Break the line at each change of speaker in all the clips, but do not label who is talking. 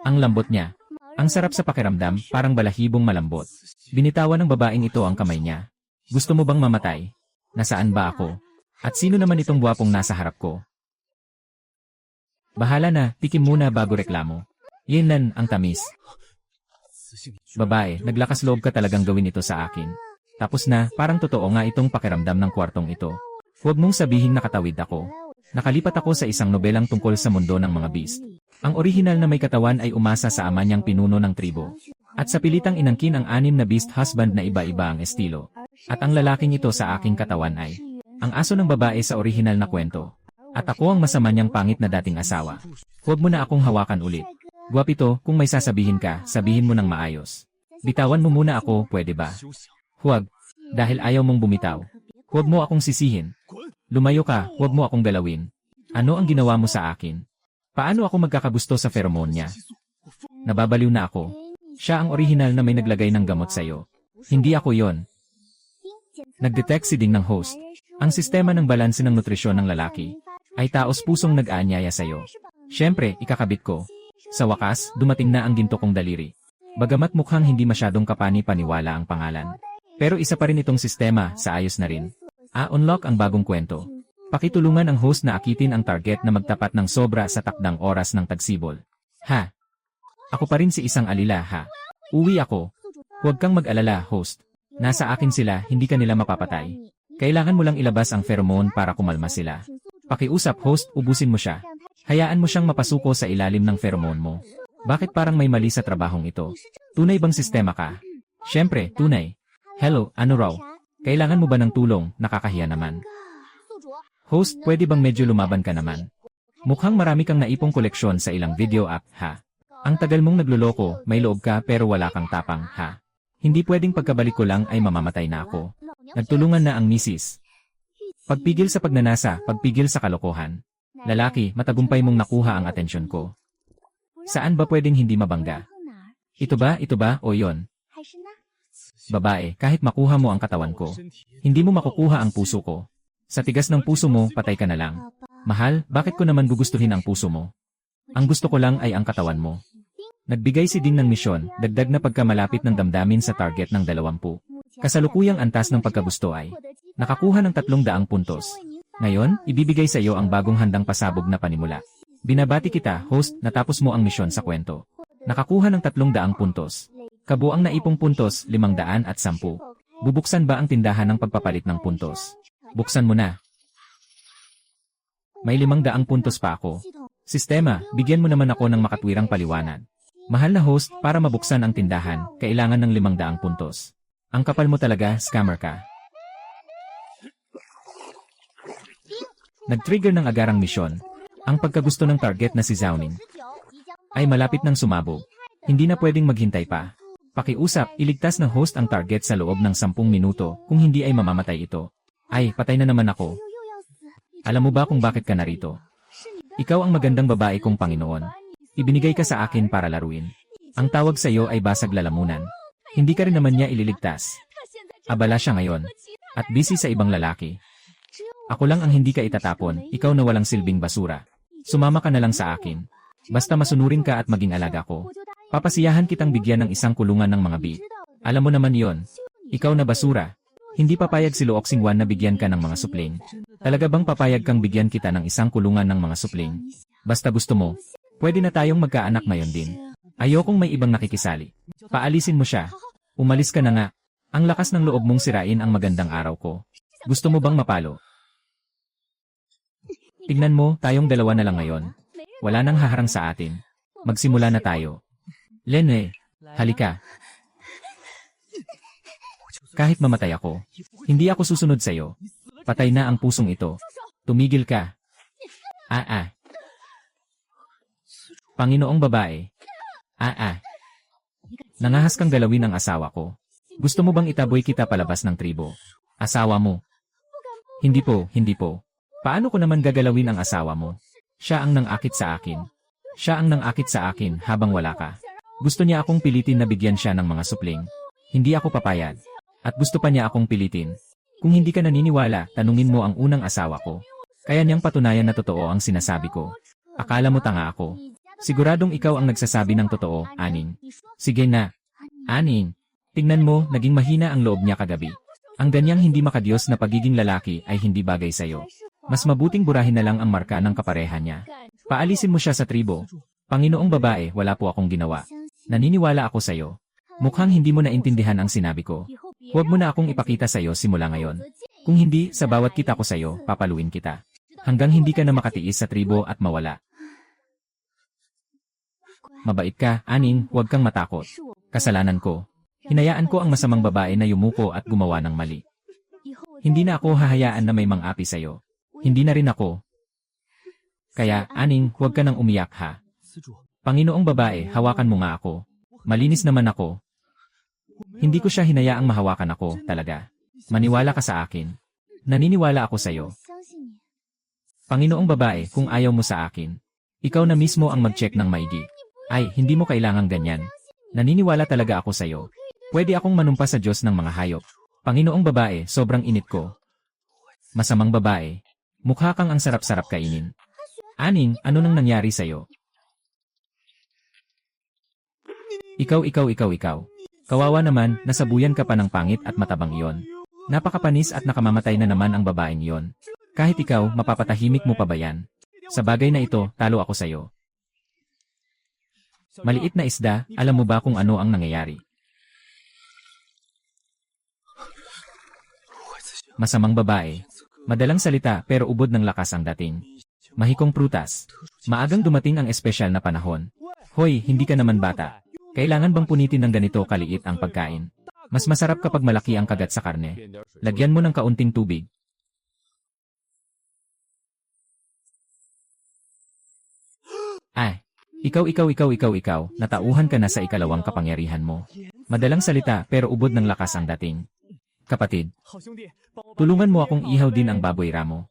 Ang lambot niya. Ang sarap sa pakiramdam, parang balahibong malambot. Binitawan ng babaeng ito ang kamay niya. Gusto mo bang mamatay? Nasaan ba ako? At sino naman itong gwapong nasa harap ko? Bahala na, tikim muna bago reklamo. Yan ang tamis. Babae, naglakas loob ka talagang gawin ito sa akin. Tapos na, parang totoo nga itong pakiramdam ng kwartong ito. Huwag mong sabihing nakatawid ako. Nakalipat ako sa isang nobelang tungkol sa mundo ng mga beast. Ang orihinal na may katawan ay umasa sa ama niyang pinuno ng tribo. At sa pilitang inangkin ang 6 na beast husband na iba-iba ang estilo. At ang lalaking ito sa aking katawan ay ang aso ng babae sa orihinal na kwento. At ako ang masama niyang pangit na dating asawa. Huwag mo na akong hawakan ulit. Gwapito, kung may sasabihin ka, sabihin mo ng maayos. Bitawan mo muna ako, pwede ba? Huwag, dahil ayaw mong bumitaw. Huwag mo akong sisihin. Lumayo ka, huwag mo akong galawin. Ano ang ginawa mo sa akin? Paano ako magkakagusto sa pheromone niya? Nababaliw na ako. Siya ang orihinal na may naglagay ng gamot sa'yo. Hindi ako yon. Nag-detect si Ding ng host. Ang sistema ng balanse ng nutrisyon ng lalaki ay taos pusong nag-aanyaya sa'yo. Siyempre, ikakabit ko. Sa wakas, dumating na ang ginto kong daliri. Bagamat mukhang hindi masyadong kapani-paniwala ang pangalan. Pero isa pa rin itong sistema, sa ayos na rin. Unlock ang bagong kwento. Pakitulungan ang host na akitin ang target na magtapat ng sobra sa takdang oras ng tagsibol. Ha? Ako pa rin si isang alila, ha? Uwi ako. Huwag kang mag-alala, host. Nasa akin sila, hindi ka nila mapapatay. Kailangan mo lang ilabas ang pheromone para kumalma sila. Pakiusap, host, ubusin mo siya. Hayaan mo siyang mapasuko sa ilalim ng pheromone mo. Bakit parang may mali sa trabahong ito? Tunay bang sistema ka? Siyempre, tunay. Hello, ano raw? Kailangan mo ba ng tulong? Nakakahiya naman. Host, pwede bang medyo lumaban ka naman? Mukhang marami kang naipong koleksyon sa ilang video app, ha? Ang tagal mong nagluloko, may loob ka pero wala kang tapang, ha? Hindi pwedeng pagkabalik ko lang ay mamamatay na ako. Nagtulungan na ang misis. Pagpigil sa pagnanasa, pagpigil sa kalokohan. Lalaki, matagumpay mong nakuha ang atensyon ko. Saan ba pwedeng hindi mabangga? Ito ba, o yon? Babae, kahit makuha mo ang katawan ko, hindi mo makukuha ang puso ko. Sa tigas ng puso mo, patay ka na lang. Mahal, bakit ko naman gugustuhin ang puso mo? Ang gusto ko lang ay ang katawan mo. Nagbigay si Ding ng misyon, dagdag na pagkamalapit ng damdamin sa target ng 20. Kasalukuyang antas ng pagkagusto ay nakakuha ng 300 puntos. Ngayon, ibibigay sa iyo ang bagong handang pasabog na panimula. Binabati kita, host, natapos mo ang misyon sa kwento. Nakakuha ng 300 puntos. Kabuang naipong puntos, 510. Bubuksan ba ang tindahan ng pagpapalit ng puntos? Buksan mo na. May 500 puntos pa ako. Sistema, bigyan mo naman ako ng makatwirang paliwanag. Mahal na host, para mabuksan ang tindahan, kailangan ng 500 puntos. Ang kapal mo talaga, scammer ka. Nag-trigger ng agarang misyon. Ang pagkagusto ng target na si Zhao Ning ay malapit ng sumabog. Hindi na pwedeng maghintay pa. Pakiusap, iligtas ng host ang target sa loob ng 10 minuto, kung hindi ay mamamatay ito. Ay, patay na naman ako. Alam mo ba kung bakit ka narito? Ikaw ang magandang babae kong Panginoon. Ibinigay ka sa akin para laruin. Ang tawag sa iyo ay basag lalamunan. Hindi ka rin naman niya ililigtas. Abala siya ngayon. At busy sa ibang lalaki. Ako lang ang hindi ka itatapon, ikaw na walang silbing basura. Sumama ka na lang sa akin. Basta masunurin ka at maging alaga ko. Papasiyahan kitang bigyan ng isang kulungan ng mga beat. Alam mo naman yon. Ikaw na basura. Hindi papayag si Luoxing Wan na bigyan ka ng mga supling. Talaga bang papayag kang bigyan kita ng isang kulungan ng mga supling? Basta gusto mo. Pwede na tayong magkaanak ngayon din. Ayokong may ibang nakikisali. Paalisin mo siya. Umalis ka na nga. Ang lakas ng loob mong sirain ang magandang araw ko. Gusto mo bang mapalo? Tignan mo, tayong dalawa na lang ngayon. Wala nang haharang sa atin. Magsimula na tayo. Lene, halika. Kahit mamatay ako, hindi ako susunod sa'yo. Patay na ang pusong ito. Tumigil ka. Panginoong babae. Nangahas kang galawin ang asawa ko. Gusto mo bang itaboy kita palabas ng tribo? Asawa mo. Hindi po. Paano ko naman gagalawin ang asawa mo? Siya ang nangakit sa akin. Siya ang nangakit sa akin habang wala ka. Gusto niya akong pilitin na bigyan siya ng mga supling. Hindi ako papayag. At gusto pa niya akong pilitin. Kung hindi ka naniniwala, tanungin mo ang unang asawa ko. Kaya niyang patunayan na totoo ang sinasabi ko. Akala mo tanga ako. Siguradong ikaw ang nagsasabi ng totoo, Aning. Sige na. Aning, tingnan mo, naging mahina ang loob niya kagabi. Ang ganyang hindi makadiyos na pagiging lalaki ay hindi bagay sa'yo. Mas mabuting burahin na lang ang marka ng kapareha niya. Paalisin mo siya sa tribo. Panginoong babae, wala po akong ginawa. Naniniwala ako sa'yo. Mukhang hindi mo naintindihan ang sinabi ko. Huwag mo na akong ipakita sa'yo simula ngayon. Kung hindi, sa bawat kita ko sa'yo, papaluin kita. Hanggang hindi ka na makatiis sa tribo at mawala. Mabait ka, Aning, huwag kang matakot. Kasalanan ko. Hinayaan ko ang masamang babae na yumuko at gumawa ng mali. Hindi na ako hahayaan na may mang-api sa'yo. Hindi na rin ako. Kaya, Aning, huwag ka nang umiyak ha. Panginoong babae, hawakan mo nga ako. Malinis naman ako. Hindi ko siya hinayaang mahawakan ako, talaga. Maniwala ka sa akin. Naniniwala ako sa'yo. Panginoong babae, kung ayaw mo sa akin, ikaw na mismo ang mag-check ng maigi. Ay, hindi mo kailangang ganyan. Naniniwala talaga ako sa'yo. Pwede akong manumpa sa Diyos ng mga hayop. Panginoong babae, sobrang init ko. Masamang babae. Mukha kang ang sarap-sarap kainin. Aning, ano nang nangyari sa'yo? Ikaw. Kawawa naman, nasabuyan ka pa ng pangit at matabang iyon. Napakapanis at nakamamatay na naman ang babaeng iyon. Kahit ikaw, mapapatahimik mo pa ba yan? Sa bagay na ito, talo ako sa'yo. Maliit na isda, alam mo ba kung ano ang nangyayari? Masamang babae. Madalang salita pero ubod ng lakas ang dating. Mahikong prutas. Maagang dumating ang espesyal na panahon. Hoy, hindi ka naman bata. Kailangan bang punitin ng ganito kaliit ang pagkain? Mas masarap kapag malaki ang kagat sa karne. Lagyan mo ng kaunting tubig. Ay, ikaw, natauhan ka na sa ikalawang kapangyarihan mo. Madalang salita pero ubod ng lakas ang dating. Kapatid, tulungan mo akong ihaw din ang baboy ramo.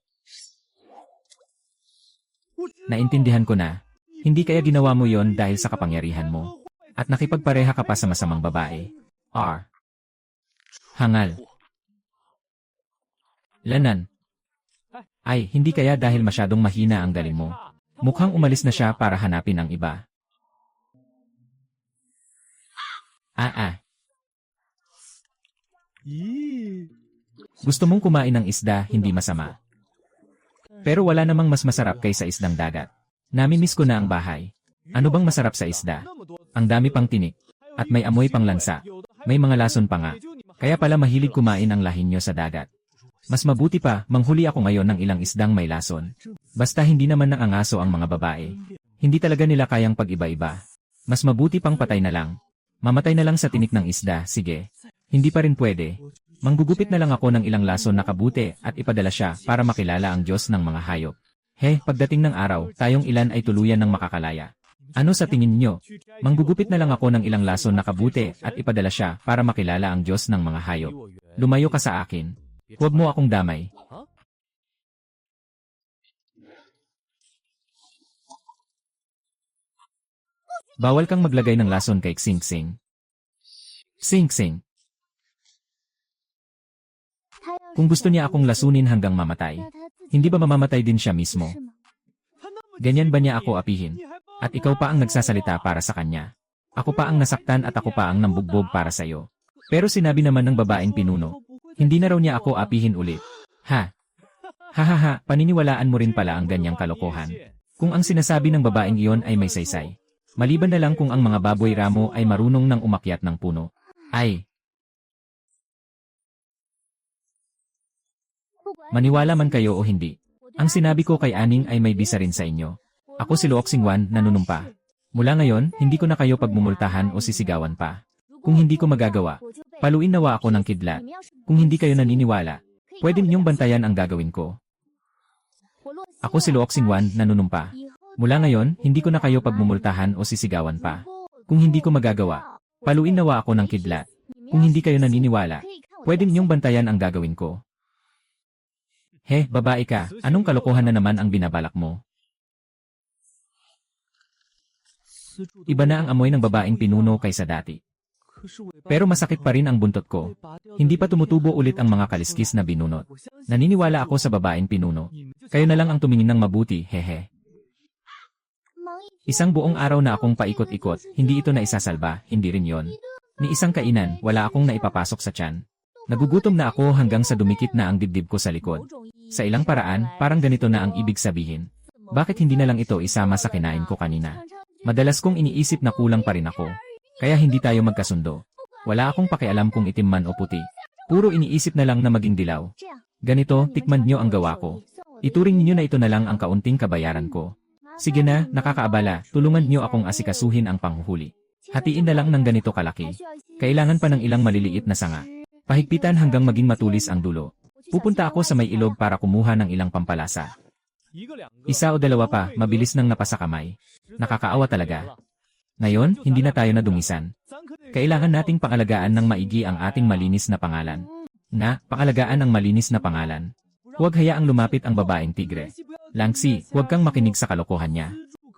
Naintindihan ko na, hindi kaya ginawa mo yon dahil sa kapangyarihan mo. At nakipagpareha ka pa sa masamang babae. R. Hangal. Lanan. Ay, hindi kaya dahil masyadong mahina ang galing mo. Mukhang umalis na siya para hanapin ang iba. Gusto mong kumain ng isda, hindi masama. Pero wala namang mas masarap kaysa isdang dagat. Namimiss ko na ang bahay. Ano bang masarap sa isda? Ang dami pang tinik. At may amoy pang lansa. May mga lason pa nga. Kaya pala mahilig kumain ang lahin nyo sa dagat. Mas mabuti pa, manghuli ako ngayon ng ilang isdang may lason. Basta hindi naman nangangaso ang mga babae. Hindi talaga nila kayang pag-iba-iba. Mas mabuti pang patay na lang. Mamatay na lang sa tinik ng isda, sige. Hindi pa rin pwede. Manggugupit na lang ako ng ilang lason na kabuti at ipadala siya para makilala ang Diyos ng mga hayop. Pagdating ng araw, tayong ilan ay tuluyan ng makakalaya. Ano sa tingin niyo? Manggugupit na lang ako ng ilang lason na kabuti at ipadala siya para makilala ang Diyos ng mga hayop. Lumayo ka sa akin. Huwag mo akong damay. Bawal kang maglagay ng lason kay Xing Xing. Xing Xing. Kung gusto niya akong lasunin hanggang mamatay, hindi ba mamamatay din siya mismo? Ganyan ba niya ako apihin? At ikaw pa ang nagsasalita para sa kanya. Ako pa ang nasaktan at ako pa ang nambugbog para sa iyo. Pero sinabi naman ng babaeng pinuno, hindi na raw niya ako apihin ulit. Paniniwalaan mo rin pala ang ganyang kalokohan. Kung ang sinasabi ng babaeng iyon ay may saysay. Maliban na lang kung ang mga baboy ramo ay marunong nang umakyat ng puno. Ay! Maniwala man kayo o hindi. Ang sinabi ko kay Aning ay may bisa rin sa inyo. Ako si Luok Singwan, nanunumpa. Mula ngayon, hindi ko na kayo pagmumultahan o sisigawan pa. Kung hindi ko magagawa, paluin nawa ako ng kidlat. Kung hindi kayo naniniwala, pwede ninyong bantayan ang gagawin ko. Ako si Luok Singwan, nanunumpa. Mula ngayon, hindi ko na kayo pagmumultahan o sisigawan pa. Kung hindi ko magagawa, paluin nawa ako ng kidlat. Kung hindi kayo naniniwala, pwede ninyong bantayan ang gagawin ko. Babae ka, anong kalokohan na naman ang binabalak mo? Iba na ang amoy ng babaeng pinuno kaysa dati. Pero masakit pa rin ang buntot ko. Hindi pa tumutubo ulit ang mga kaliskis na binunot. Naniniwala ako sa babaeng pinuno. Kayo na lang ang tumingin ng mabuti, hehe. Isang buong araw na akong paikot-ikot, hindi ito na isasalba, hindi rin yon. Ni isang kainan, wala akong naipapasok sa tiyan. Nagugutom na ako hanggang sa dumikit na ang dibdib ko sa likod. Sa ilang paraan, parang ganito na ang ibig sabihin. Bakit hindi na lang ito isama sa kinain ko kanina? Madalas kong iniisip na kulang pa rin ako. Kaya hindi tayo magkasundo. Wala akong pakialam kung itim man o puti. Puro iniisip na lang na maging dilaw. Ganito, tikman nyo ang gawa ko. Ituring niyo na ito na lang ang kaunting kabayaran ko. Sige na, nakakaabala, tulungan nyo akong asikasuhin ang panghuhuli. Hatiin na lang ng ganito kalaki. Kailangan pa ng ilang maliliit na sanga. Pahigpitan hanggang maging matulis ang dulo. Pupunta ako sa may ilog para kumuha ng ilang pampalasa. Isa o dalawa pa, mabilis nang napasa kamay. Nakakaawa talaga. Ngayon, hindi na tayo nadumisan. Kailangan nating pangalagaan ng maigi ang ating malinis na pangalan. Pangalagaan ang malinis na pangalan. Huwag hayaang lumapit ang babaeng tigre. Langsi, huwag kang makinig sa kalokohan niya.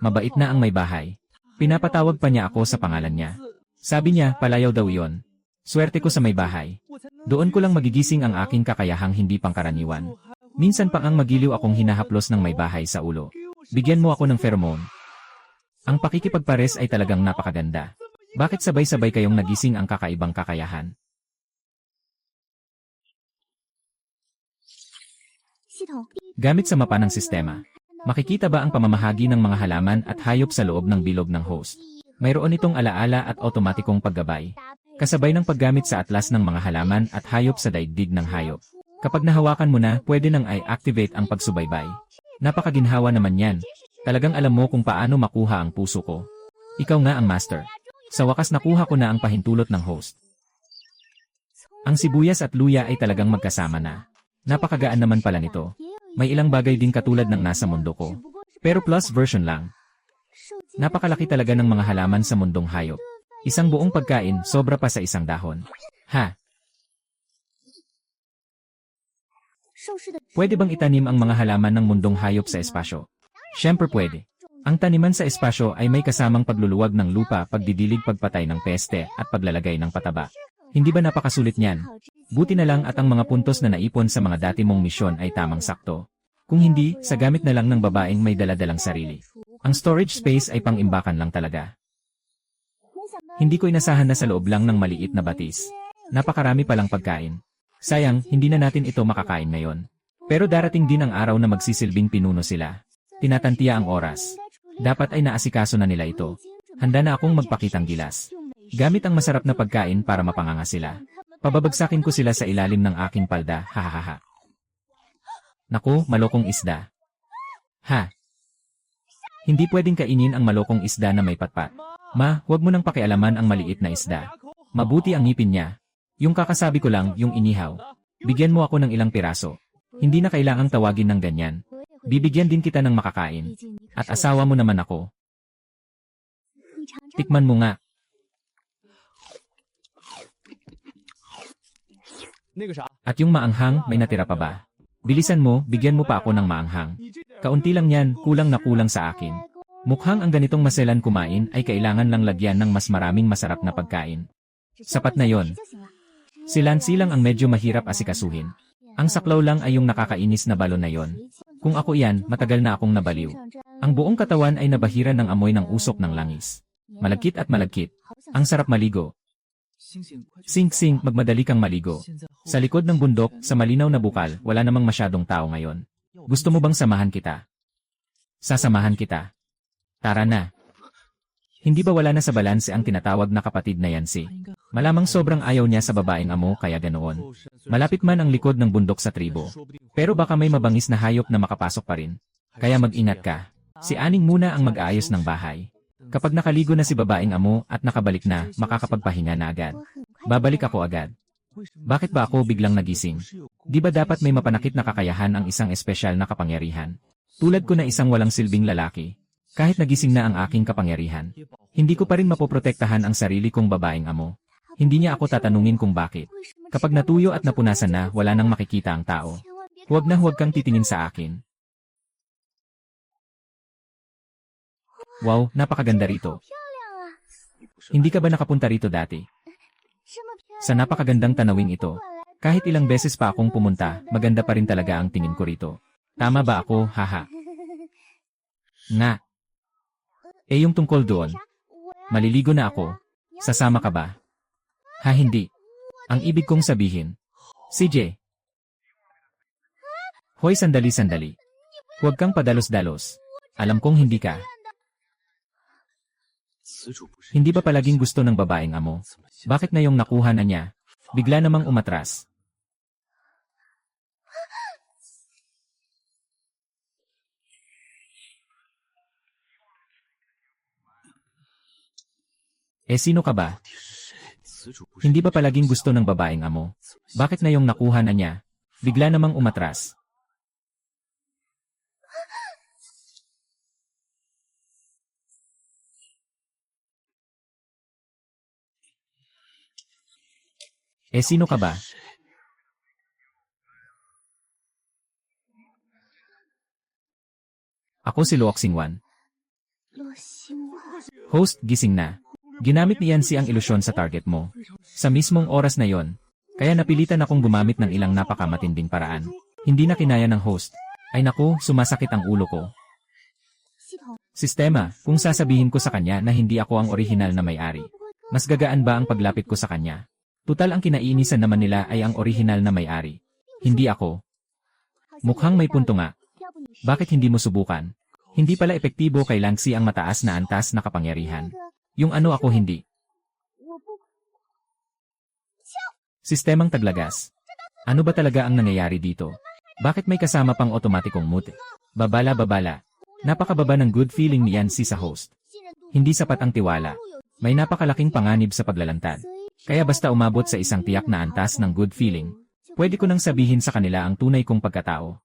Mabait na ang may bahay. Pinapatawag pa niya ako sa pangalan niya. Sabi niya, palayaw daw iyon. Swerte ko sa may bahay. Doon ko lang magigising ang aking kakayahang hindi pangkaraniwan. Minsan pang ang magiliw akong hinahaplos ng may bahay sa ulo. Bigyan mo ako ng pheromone. Ang pakikipagpares ay talagang napakaganda. Bakit sabay-sabay kayong nagising ang kakaibang kakayahan? Gamit sa mapa ng sistema. Makikita ba ang pamamahagi ng mga halaman at hayop sa loob ng bilog ng host? Mayroon itong alaala at otomatikong paggabay. Kasabay ng paggamit sa atlas ng mga halaman at hayop sa daigdig ng hayop. Kapag nahawakan mo na, pwede nang i-activate ang pagsubaybay. Napakaginhawa naman yan. Talagang alam mo kung paano makuha ang puso ko. Ikaw nga ang master. Sa wakas nakuha ko na ang pahintulot ng host. Ang sibuyas at luya ay talagang magkasama na. Napakagaan naman pala nito. May ilang bagay din katulad ng nasa mundo ko. Pero plus version lang. Napakalaki talaga ng mga halaman sa mundong hayop. Isang buong pagkain, sobra pa sa isang dahon. Pwede bang itanim ang mga halaman ng mundong hayop sa espasyo? Siyempre pwede. Ang taniman sa espasyo ay may kasamang pagluluwag ng lupa, pagdidilig, pagpatay ng peste, at paglalagay ng pataba. Hindi ba napakasulit niyan? Buti na lang at ang mga puntos na naipon sa mga dati mong misyon ay tamang sakto. Kung hindi, sa gamit na lang ng babaeng may daladalang sarili. Ang storage space ay pang-imbakan lang talaga. Hindi ko inasahan na sa loob lang ng maliit na batis. Napakarami palang pagkain. Sayang, hindi na natin ito makakain ngayon. Pero darating din ang araw na magsisilbing pinuno sila. Tinatantiya ang oras. Dapat ay naasikaso na nila ito. Handa na akong magpakitang gilas. Gamit ang masarap na pagkain para mapanganga sila. Pababagsakin ko sila sa ilalim ng aking palda, hahaha. Naku, malokong isda. Hindi pwedeng kainin ang malokong isda na may patpat. Ma, huwag mo nang pakialaman ang maliit na isda. Mabuti ang ngipin niya. Yung kakasabi ko lang, yung inihaw. Bigyan mo ako ng ilang piraso. Hindi na kailangang tawagin ng ganyan. Bibigyan din kita ng makakain. At asawa mo naman ako. Tikman mo nga. At yung maanghang, may natira pa ba? Bilisan mo, bigyan mo pa ako ng maanghang. Kaunti lang yan, kulang na kulang sa akin. Mukhang ang ganitong maselan kumain ay kailangan lang lagyan ng mas maraming masarap na pagkain. Sapat na yon. Si Lancy lang ang medyo mahirap asikasuhin. Ang saklaw lang ay yung nakakainis na balon na yon. Kung ako yan, matagal na akong nabaliw. Ang buong katawan ay nabahiran ng amoy ng usok ng langis. Malagkit at malagkit. Ang sarap maligo. Sing-sing, magmadali kang maligo. Sa likod ng bundok, sa malinaw na bukal, wala namang masyadong tao ngayon. Gusto mo bang samahan kita? Sasamahan kita. Tara na. Hindi ba wala na sa balanse ang tinatawag na kapatid na Yancy? Malamang sobrang ayaw niya sa babaeng amo kaya ganoon. Malapit man ang likod ng bundok sa tribo. Pero baka may mabangis na hayop na makapasok pa rin. Kaya mag-ingat ka. Si Aning muna ang mag-aayos ng bahay. Kapag nakaligo na si babaeng amo at nakabalik na, makakapagpahinga na agad. Babalik ako agad. Bakit ba ako biglang nagising? Di ba dapat may mapanakit na kakayahan ang isang espesyal na kapangyarihan? Tulad ko na isang walang silbing lalaki. Kahit nagising na ang aking kapangyarihan, hindi ko pa rin mapoprotektahan ang sarili kong babaeng amo. Hindi niya ako tatanungin kung bakit. Kapag natuyo at napunasan na, wala nang makikita ang tao. Huwag na huwag kang titingin sa akin. Wow, napakaganda rito. Hindi ka ba nakapunta rito dati? Sa napakagandang tanawing ito. Kahit ilang beses pa akong pumunta, maganda pa rin talaga ang tingin ko rito. Tama ba ako, haha? Nga. Eh yung tungkol doon, maliligo na ako. Sasama ka ba? Ha, hindi. Ang ibig kong sabihin. CJ. Hoy, sandali. Huwag kang padalos-dalos. Alam kong hindi ka. Hindi ba palaging gusto ng babaeng amo? Bakit na yung nakuha na niya? Bigla namang umatras. Eh sino ka ba? Hindi ba palaging gusto ng babaeng amo? Bakit na yung nakuha na niya? Bigla namang umatras. Eh sino ka ba? Ako si Luok Xingwan. Host, gising na. Ginamit ni Yancy ang ilusyon sa target mo. Sa mismong oras na yon, kaya napilitan akong gumamit ng ilang napakamatinding paraan. Hindi na kinaya ng host. Ay naku, sumasakit ang ulo ko. Sistema, kung sasabihin ko sa kanya na hindi ako ang orihinal na may-ari, mas gagaan ba ang paglapit ko sa kanya? Tutal ang kinaiinisan naman nila ay ang orihinal na may-ari. Hindi ako. Mukhang may punto nga. Bakit hindi mo subukan? Hindi pala epektibo kay Langsi ang mataas na antas na kapangyarihan. Yung ano ako hindi. Sistemang taglagas. Ano ba talaga ang nangyayari dito? Bakit may kasama pang otomatikong mute? Babala. Napakababa ng good feeling ni Yancy sa host. Hindi sapat ang tiwala. May napakalaking panganib sa paglalantad. Kaya basta umabot sa isang tiyak na antas ng good feeling, pwede ko nang sabihin sa kanila ang tunay kong pagkatao.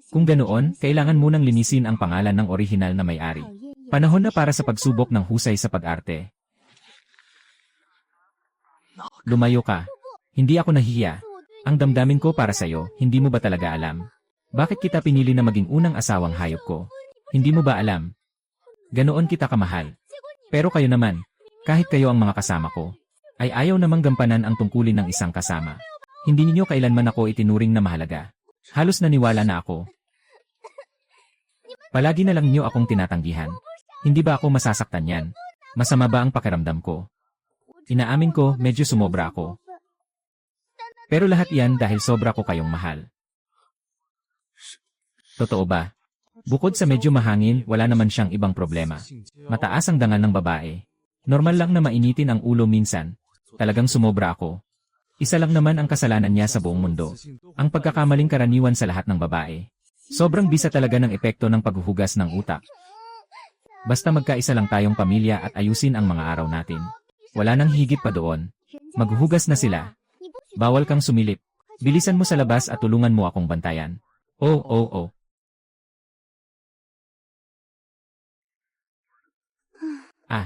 Kung ganoon, kailangan munang linisin ang pangalan ng orihinal na may-ari. Panahon na para sa pagsubok ng husay sa pag-arte. Lumayo ka. Hindi ako nahihiya. Ang damdamin ko para sa'yo, hindi mo ba talaga alam? Bakit kita pinili na maging unang asawang hayop ko? Hindi mo ba alam? Ganoon kita kamahal. Pero kayo naman, kahit kayo ang mga kasama ko, ay ayaw namang gampanan ang tungkulin ng isang kasama. Hindi ninyo kailanman ako itinuring na mahalaga. Halos naniwala na ako. Palagi na lang niyo akong tinatanggihan. Hindi ba ako masasaktan yan? Masama ba ang pakiramdam ko? Inaamin ko, medyo sumobra ako. Pero lahat yan dahil sobra ko kayong mahal. Totoo ba? Bukod sa medyo mahangin, wala naman siyang ibang problema. Mataas ang dangal ng babae. Normal lang na mainitin ang ulo minsan. Talagang sumobra ako. Isa lang naman ang kasalanan niya sa buong mundo. Ang pagkakamaling karaniwan sa lahat ng babae. Sobrang bisa talaga ng epekto ng paghuhugas ng utak. Basta magkaisa lang tayong pamilya at ayusin ang mga araw natin. Wala nang higit pa doon. Maghuhugas na sila. Bawal kang sumilip. Bilisan mo sa labas at tulungan mo akong bantayan. Oh.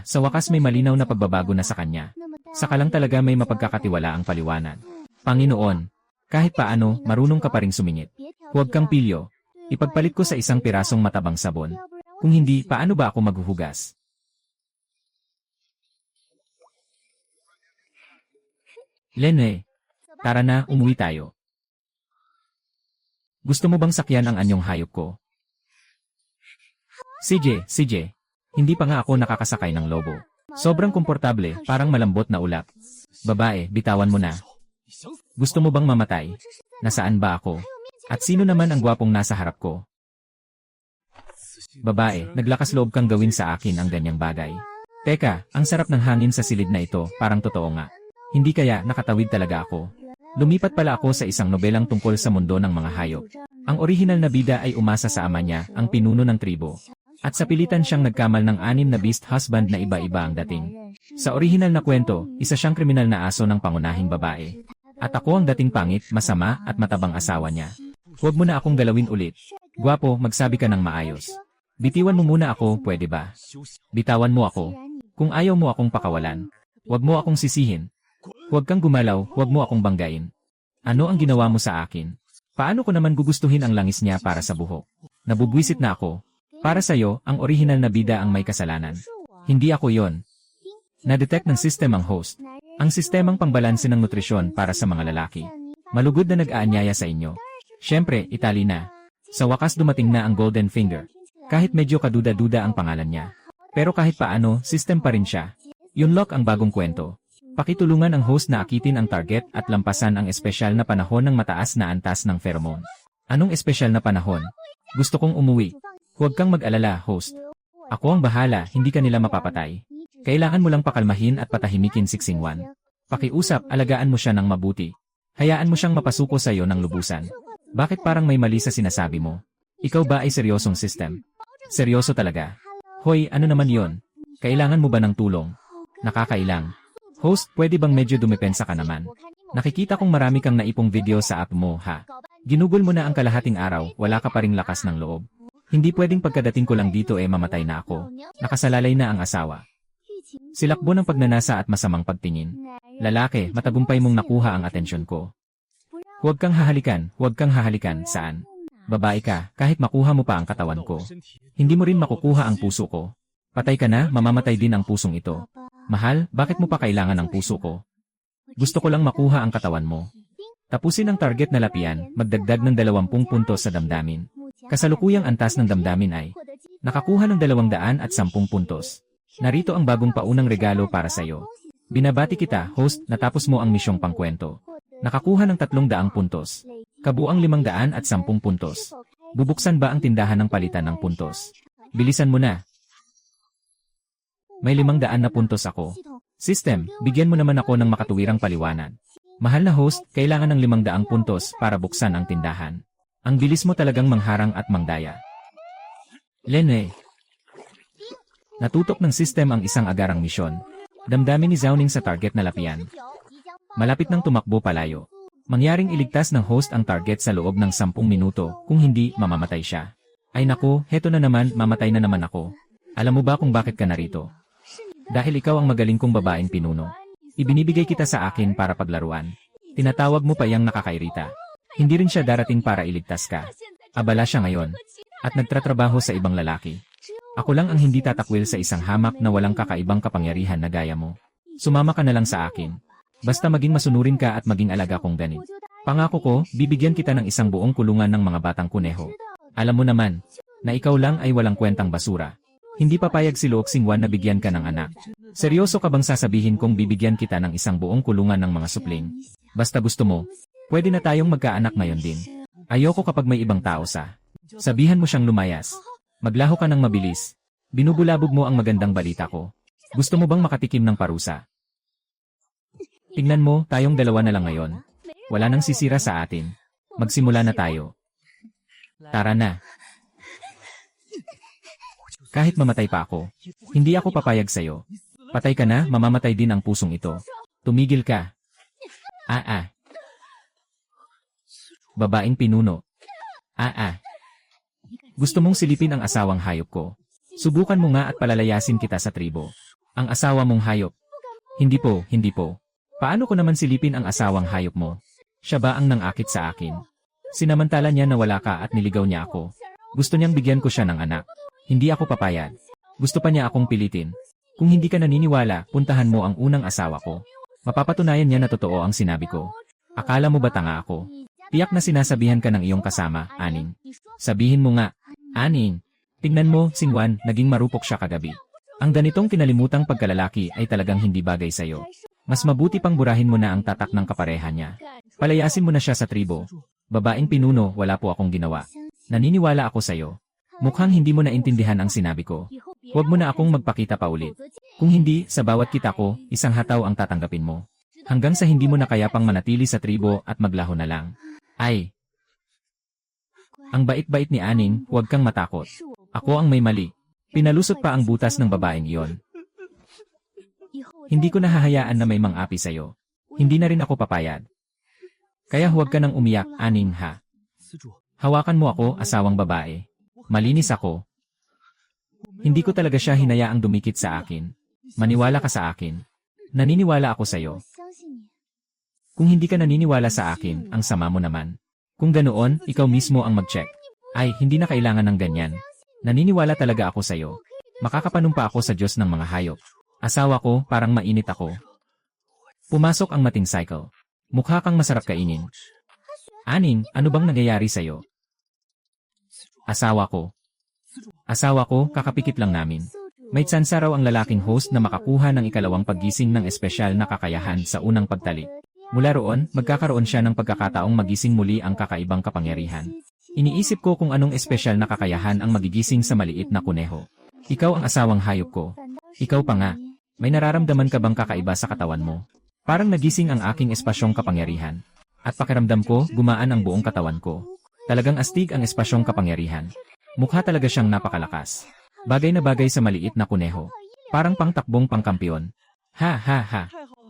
Sa wakas may malinaw na pagbabago na sa kanya. Saka lang talaga may mapagkakatiwala ang paliwanag. Panginoon, kahit paano, marunong ka pa ring sumingit. Huwag kang pilyo. Ipagpalit ko sa isang pirasong matabang sabon. Kung hindi, paano ba ako maghuhugas? Lene, tara na, umuwi tayo. Gusto mo bang sakyan ang anyong hayop ko? CJ, hindi pa nga ako nakakasakay ng lobo. Sobrang komportable, parang malambot na ulap. Babae, bitawan mo na. Gusto mo bang mamatay? Nasaan ba ako? At sino naman ang gwapong nasa harap ko? Babae, naglakas loob kang gawin sa akin ang ganyang bagay. Teka, ang sarap ng hangin sa silid na ito, parang totoo nga. Hindi kaya nakatawid talaga ako. Lumipat pala ako sa isang nobelang tungkol sa mundo ng mga hayop. Ang orihinal na bida ay umasa sa ama niya, ang pinuno ng tribo. At sa pilitan siyang nagkamal ng 6 na beast husband na iba-iba ang dating. Sa orihinal na kwento, isa siyang kriminal na aso ng pangunahing babae. At ako ang dating pangit, masama at matabang asawa niya. Huwag mo na akong galawin ulit. Gwapo, magsabi ka ng maayos. Bitiwan mo muna ako, pwede ba? Bitawan mo ako. Kung ayaw mo akong pakawalan, huwag mo akong sisihin. Huwag kang gumalaw, huwag mo akong banggain. Ano ang ginawa mo sa akin? Paano ko naman gugustuhin ang langis niya para sa buhok? Nabubwisit na ako. Para sa'yo, ang orihinal na bida ang may kasalanan. Hindi ako yon. Na-detect ng system ang host. Ang sistemang pangbalanse ng nutrisyon para sa mga lalaki. Malugod na nag-aanyaya sa inyo. Siyempre, Itali na. Sa wakas dumating na ang Golden Finger. Kahit medyo kaduda-duda ang pangalan niya. Pero kahit paano, system pa rin siya. Yunlock ang bagong kwento. Pakitulungan ang host na akitin ang target at lampasan ang espesyal na panahon ng mataas na antas ng pheromone. Anong espesyal na panahon? Gusto kong umuwi. Huwag kang mag-alala, host. Ako ang bahala, hindi ka nila mapapatay. Kailangan mo lang pakalmahin at patahimikin si Xingwan. Pakiusap, alagaan mo siya ng mabuti. Hayaan mo siyang mapasuko sa iyo ng lubusan. Bakit parang may mali sa sinasabi mo? Ikaw ba ay seryosong system? Seryoso talaga. Hoy, ano naman yon? Kailangan mo ba ng tulong? Nakakailang. Host, pwede bang medyo dumepensa ka naman? Nakikita kong marami kang naipong video sa app mo, ha? Ginugol mo na ang kalahating araw, wala ka pa ring lakas ng loob. Hindi pwedeng pagkadating ko lang dito mamatay na ako. Nakasalalay na ang asawa. Silakbo ng pagnanasa at masamang pagtingin. Lalaki, matagumpay mong nakuha ang atensyon ko. Huwag kang hahalikan, saan? Babae ka, kahit makuha mo pa ang katawan ko. Hindi mo rin makukuha ang puso ko. Patay ka na, mamamatay din ang pusong ito. Mahal, bakit mo pa kailangan ang puso ko? Gusto ko lang makuha ang katawan mo. Tapusin ang target na lapian, magdagdag ng 20 puntos sa damdamin. Kasalukuyang antas ng damdamin ay nakakuha ng 210 puntos. Narito ang bagong paunang regalo para sa iyo. Binabati kita, host, natapos mo ang misyong pangkwento. Nakakuha ng 300 puntos. Kabuang 510 puntos. Bubuksan ba ang tindahan ng palitan ng puntos? Bilisan mo na. May 500 na puntos ako. System, bigyan mo naman ako ng makatuwirang paliwanag. Mahal na host, kailangan ng 500 puntos para buksan ang tindahan. Ang bilis mo talagang mangharang at mangdaya. Lene. Natutok ng system ang isang agarang misyon. Damdamin ni Zhao Ning sa target na lapian. Malapit nang tumakbo palayo. Mangyaring iligtas ng host ang target sa loob ng 10 minuto, kung hindi, mamamatay siya. Ay naku, heto na naman, mamatay na naman ako. Alam mo ba kung bakit ka narito? Dahil ikaw ang magaling kong babaeng pinuno. Ibinibigay kita sa akin para paglaruan. Tinatawag mo pa yang nakakairita. Hindi rin siya darating para iligtas ka. Abala siya ngayon. At nagtatrabaho sa ibang lalaki. Ako lang ang hindi tatakwil sa isang hamak na walang kakaibang kapangyarihan na gaya mo. Sumama ka na lang sa akin. Basta maging masunurin ka at maging alaga kong ganit. Pangako ko, bibigyan kita ng isang buong kulungan ng mga batang kuneho. Alam mo naman, na ikaw lang ay walang kwentang basura. Hindi papayag si Luok Xingwan na bigyan ka ng anak. Seryoso ka bang sasabihin kong bibigyan kita ng isang buong kulungan ng mga supling? Basta gusto mo, pwede na tayong magkaanak ngayon din. Ayoko kapag may ibang tao sa. Sabihan mo siyang lumayas. Maglaho ka ng mabilis. Binubulabog mo ang magandang balita ko. Gusto mo bang makatikim ng parusa? Tingnan mo, tayong dalawa na lang ngayon. Wala nang sisira sa atin. Magsimula na tayo. Tara na. Kahit mamatay pa ako, hindi ako papayag sa'yo. Patay ka na, mamamatay din ang pusong ito. Tumigil ka. Babaeng pinuno. Gusto mong silipin ang asawang hayop ko. Subukan mo nga at palalayasin kita sa tribo. Ang asawa mong hayop. Hindi po. Paano ko naman silipin ang asawang hayop mo? Siya ba ang nangakit sa akin? Sinamantala niya na wala ka at niligaw niya ako. Gusto niyang bigyan ko siya ng anak. Hindi ako papayag. Gusto pa niya akong pilitin. Kung hindi ka naniniwala, puntahan mo ang unang asawa ko. Mapapatunayan niya na totoo ang sinabi ko. Akala mo ba tanga ako? Tiyak na sinasabihan ka ng iyong kasama, Aning. Sabihin mo nga, Aning. Tingnan mo, Xingwan, naging marupok siya kagabi. Ang ganitong kinalimutang pagkalalaki ay talagang hindi bagay sa'yo. Mas mabuti pang burahin mo na ang tatak ng kapareha niya. Palayasin mo na siya sa tribo. Babaeng pinuno, wala po akong ginawa. Naniniwala ako sa'yo. Mukhang hindi mo naintindihan ang sinabi ko. Huwag mo na akong magpakita pa ulit. Kung hindi, sa bawat kita ko, isang hataw ang tatanggapin mo. Hanggang sa hindi mo na kaya pang manatili sa tribo at maglaho na lang. Ay! Ang bait-bait ni Aning, huwag kang matakot. Ako ang may mali. Pinalusot pa ang butas ng babaeng iyon. Hindi ko nahahayaan na may mang-api sa'yo. Hindi na rin ako papayag. Kaya huwag ka nang umiyak, Aning ha. Hawakan mo ako, asawang babae. Malinis ako. Hindi ko talaga siya hinayaang dumikit sa akin. Maniwala ka sa akin. Naniniwala ako sa'yo. Kung hindi ka naniniwala sa akin, ang sama mo naman. Kung ganoon, ikaw mismo ang mag-check. Ay, hindi na kailangan ng ganyan. Naniniwala talaga ako sa'yo. Makakapanumpa ako sa Diyos ng mga hayop. Asawa ko, parang mainit ako. Pumasok ang mating cycle. Mukha kang masarap kainin. Aning, ano bang nangyayari sa'yo? Asawa ko, kakapikit lang namin. May tsansa raw ang lalaking host na makakuha ng ikalawang paggising ng espesyal na kakayahan sa unang pagtalik. Mula roon, magkakaroon siya ng pagkakataong magising muli ang kakaibang kapangyarihan. Iniisip ko kung anong espesyal na kakayahan ang magigising sa maliit na kuneho. Ikaw ang asawang hayop ko. Ikaw pa nga. May nararamdaman ka bang kakaiba sa katawan mo? Parang nagising ang aking espasyong kapangyarihan. At pakiramdam ko, gumaan ang buong katawan ko. Talagang astig ang espasyong kapangyarihan. Mukha talaga siyang napakalakas. Bagay na bagay sa maliit na kuneho. Parang pangtakbong pangkampiyon. Ha ha ha.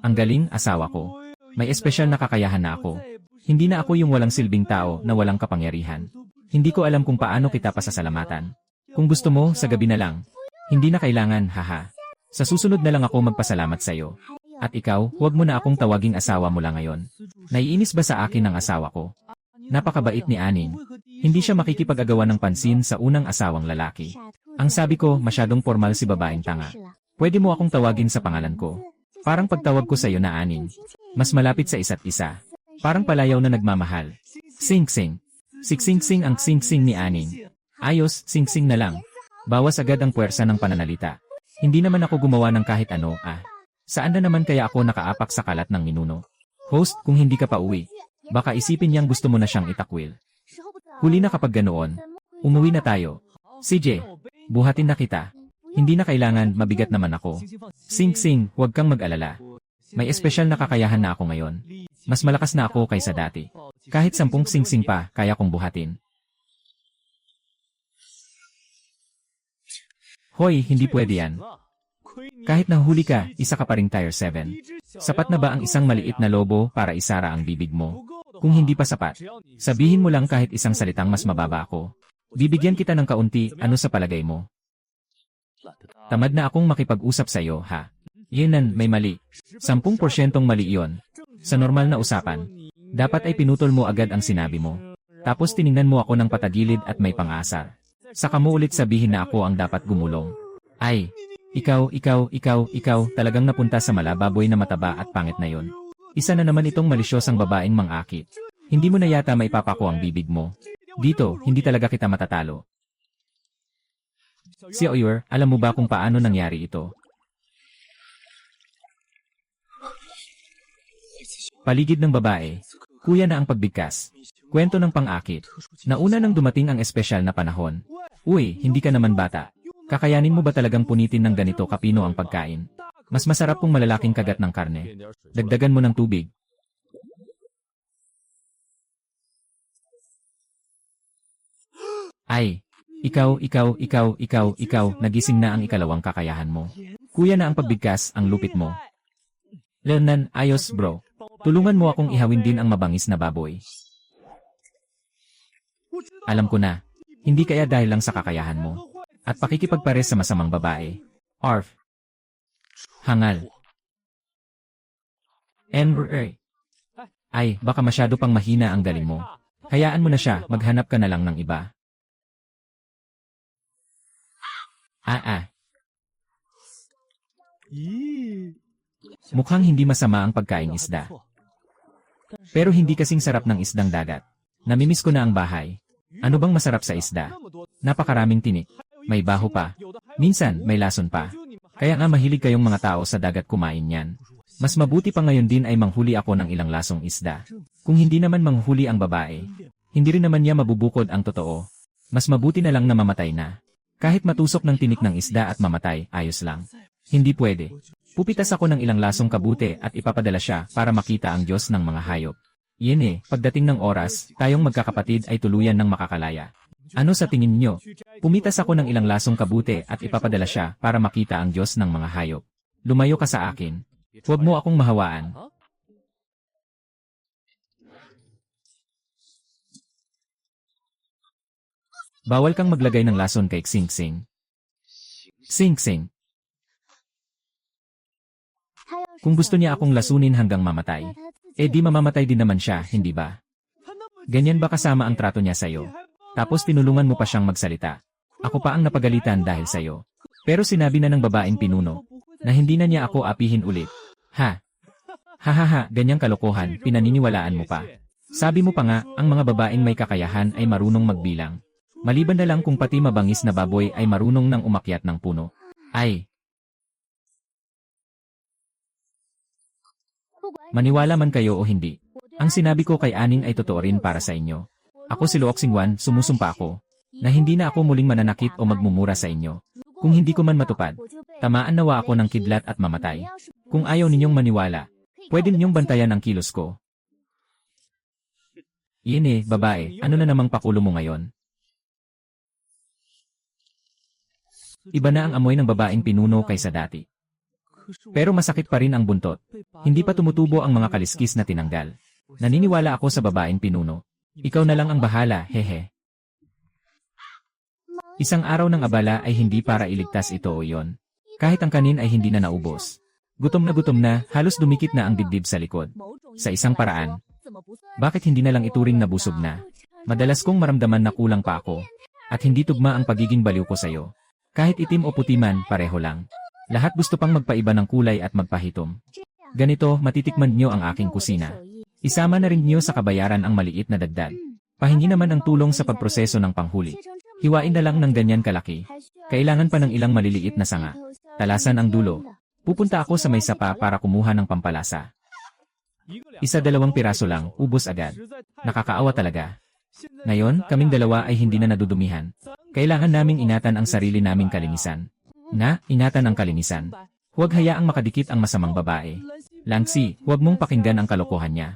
Ang galing, asawa ko. May espesyal na kakayahan na ako. Hindi na ako yung walang silbing tao na walang kapangyarihan. Hindi ko alam kung paano kita pasasalamatan. Kung gusto mo, sa gabi na lang. Hindi na kailangan, haha. Sa susunod na lang ako magpasalamat sa iyo. At ikaw, huwag mo na akong tawaging asawa mula ngayon. Naiinis ba sa akin ang asawa ko? Napakabait ni Aning. Hindi siya makikipag-agawa ng pansin sa unang asawang lalaki. Ang sabi ko, masyadong formal si babaeng tanga. Pwede mo akong tawagin sa pangalan ko. Parang pagtawag ko sa iyo na Aning. Mas malapit sa isa't isa. Parang palayaw na nagmamahal. Sing-sing. Siksing-sing ang sing-sing ni Aning. Ayos, sing-sing na lang. Bawas agad ang puwersa ng pananalita. Hindi naman ako gumawa ng kahit ano, Saan na naman kaya ako nakaapak sa kalat ng minuno? Host, kung hindi ka pa uwi, baka isipin niyang gusto mo na siyang itakwil. Huli na kapag ganoon. Umuwi na tayo. CJ, buhatin na kita. Hindi na kailangan, mabigat naman ako. Sing-sing, huwag kang mag-alala. May espesyal na kakayahan na ako ngayon. Mas malakas na ako kaysa dati. Kahit 10 sing-sing pa, kaya kong buhatin. Hoy, hindi pwede yan. Kahit nahuli ka, isa ka pa ring tier 7. Sapat na ba ang isang maliit na lobo para isara ang bibig mo? Kung hindi pa sapat, sabihin mo lang kahit isang salitang mas mababa ako. Bibigyan kita ng kaunti, ano sa palagay mo? Tamad na akong makipag-usap sa iyo, ha? Yenan, may mali. 10% mali iyon. Sa normal na usapan, dapat ay pinutol mo agad ang sinabi mo. Tapos tiningnan mo ako ng patagilid at may pang-asar. Saka mo ulit sabihin na ako ang dapat gumulong. Ay, ikaw, talagang napunta sa malababoy na mataba at pangit na yon. Isa na naman itong malisyosang babaeng mang-akit. Hindi mo na yata maipapako ang bibig mo. Dito, hindi talaga kita matatalo. Si Oyer, alam mo ba kung paano nangyari ito? Paligid ng babae. Kuya na ang pagbigkas. Kwento ng pang-akit. Nauna nang dumating ang espesyal na panahon. Uy, hindi ka naman bata. Kakayanin mo ba talagang punitin ng ganito kapino ang pagkain? Mas masarap kung malalaking kagat ng karne. Dagdagan mo ng tubig. Ay, ikaw, nagising na ang ikalawang kakayahan mo. Kuya na ang pagbigkas, ang lupit mo. Leonan, ayos bro. Tulungan mo akong ihawin din ang mabangis na baboy. Alam ko na. Hindi kaya dahil lang sa kakayahan mo. At pakikipagpares sa masamang babae. Arf. Hangal. Ay, baka masyado pang mahina ang galing mo. Hayaan mo na siya, maghanap ka na lang ng iba. Mukhang hindi masama ang pagkain isda. Pero hindi kasing sarap ng isdang dagat. Namimiss ko na ang bahay. Ano bang masarap sa isda? Napakaraming tinik. May baho pa. Minsan, may lason pa. Kaya nga mahilig kayong mga tao sa dagat kumain yan. Mas mabuti pa ngayon din ay manghuli ako ng ilang lasong isda. Kung hindi naman manghuli ang babae, hindi rin naman niya mabubukod ang totoo. Mas mabuti na lang na mamatay na. Kahit matusok ng tinik ng isda at mamatay, ayos lang. Hindi pwede. Pupitas ako ng ilang lasong kabute at ipapadala siya para makita ang Diyos ng mga hayop. Pagdating ng oras, tayong magkakapatid ay tuluyan ng makakalaya. Ano sa tingin niyo? Pumitas ako ng ilang lasong kabute at ipapadala siya para makita ang Diyos ng mga hayop. Lumayo ka sa akin. Huwag mo akong mahawaan. Bawal kang maglagay ng lason kay Sing-Sing. Sing-Sing. Kung gusto niya akong lasunin hanggang mamatay, di mamamatay din naman siya, hindi ba? Ganyan ba kasama ang trato niya sa'yo? Tapos tinulungan mo pa siyang magsalita. Ako pa ang napagalitan dahil sa'yo. Pero sinabi na ng babaeng pinuno, na hindi na niya ako apihin ulit. Ha? Hahaha, ganyang kalokohan, pinaniniwalaan mo pa. Sabi mo pa nga, ang mga babaeng may kakayahan ay marunong magbilang. Maliban na lang kung pati mabangis na baboy ay marunong nang umakyat ng puno. Ay, maniwala man kayo o hindi. Ang sinabi ko kay Aning ay totoo rin para sa inyo. Ako si Luoxing Wan, sumusumpa ako na hindi na ako muling mananakit o magmumura sa inyo. Kung hindi ko man matupad, tamaan nawa ako ng kidlat at mamatay. Kung ayaw ninyong maniwala, pwede ninyong bantayan ang kilos ko. Iyan babae, ano na namang pakulo mo ngayon? Iba na ang amoy ng babaeng pinuno kaysa dati. Pero masakit pa rin ang buntot. Hindi pa tumutubo ang mga kaliskis na tinanggal. Naniniwala ako sa babaeng pinuno. Ikaw na lang ang bahala, hehe. Isang araw ng abala ay hindi para iligtas ito o iyon. Kahit ang kanin ay hindi na naubos. Gutom na, halos dumikit na ang dibdib sa likod. Sa isang paraan, bakit hindi na lang ituring na busog na? Madalas kong maramdaman na kulang pa ako. At hindi tugma ang pagiging baliw ko sa'yo. Kahit itim o puti man, pareho lang. Lahat gusto pang magpaiba ng kulay at magpahitom. Ganito, matitikman nyo ang aking kusina. Isama na rin nyo sa kabayaran ang maliit na dagdag. Pahingi naman ang tulong sa pagproseso ng panghuli. Hiwain na lang ng ganyan kalaki. Kailangan pa ng ilang maliliit na sanga. Talasan ang dulo. Pupunta ako sa may sapa para kumuha ng pampalasa. 1-2 piraso lang, ubos agad. Nakakaawa talaga. Ngayon, kaming dalawa ay hindi na nadudumihan. Kailangan naming ingatan ang sarili naming kalinisan. Ingatan ang kalinisan. Huwag hayaang makadikit ang masamang babae. Langsi, huwag mong pakinggan ang kalokohan niya.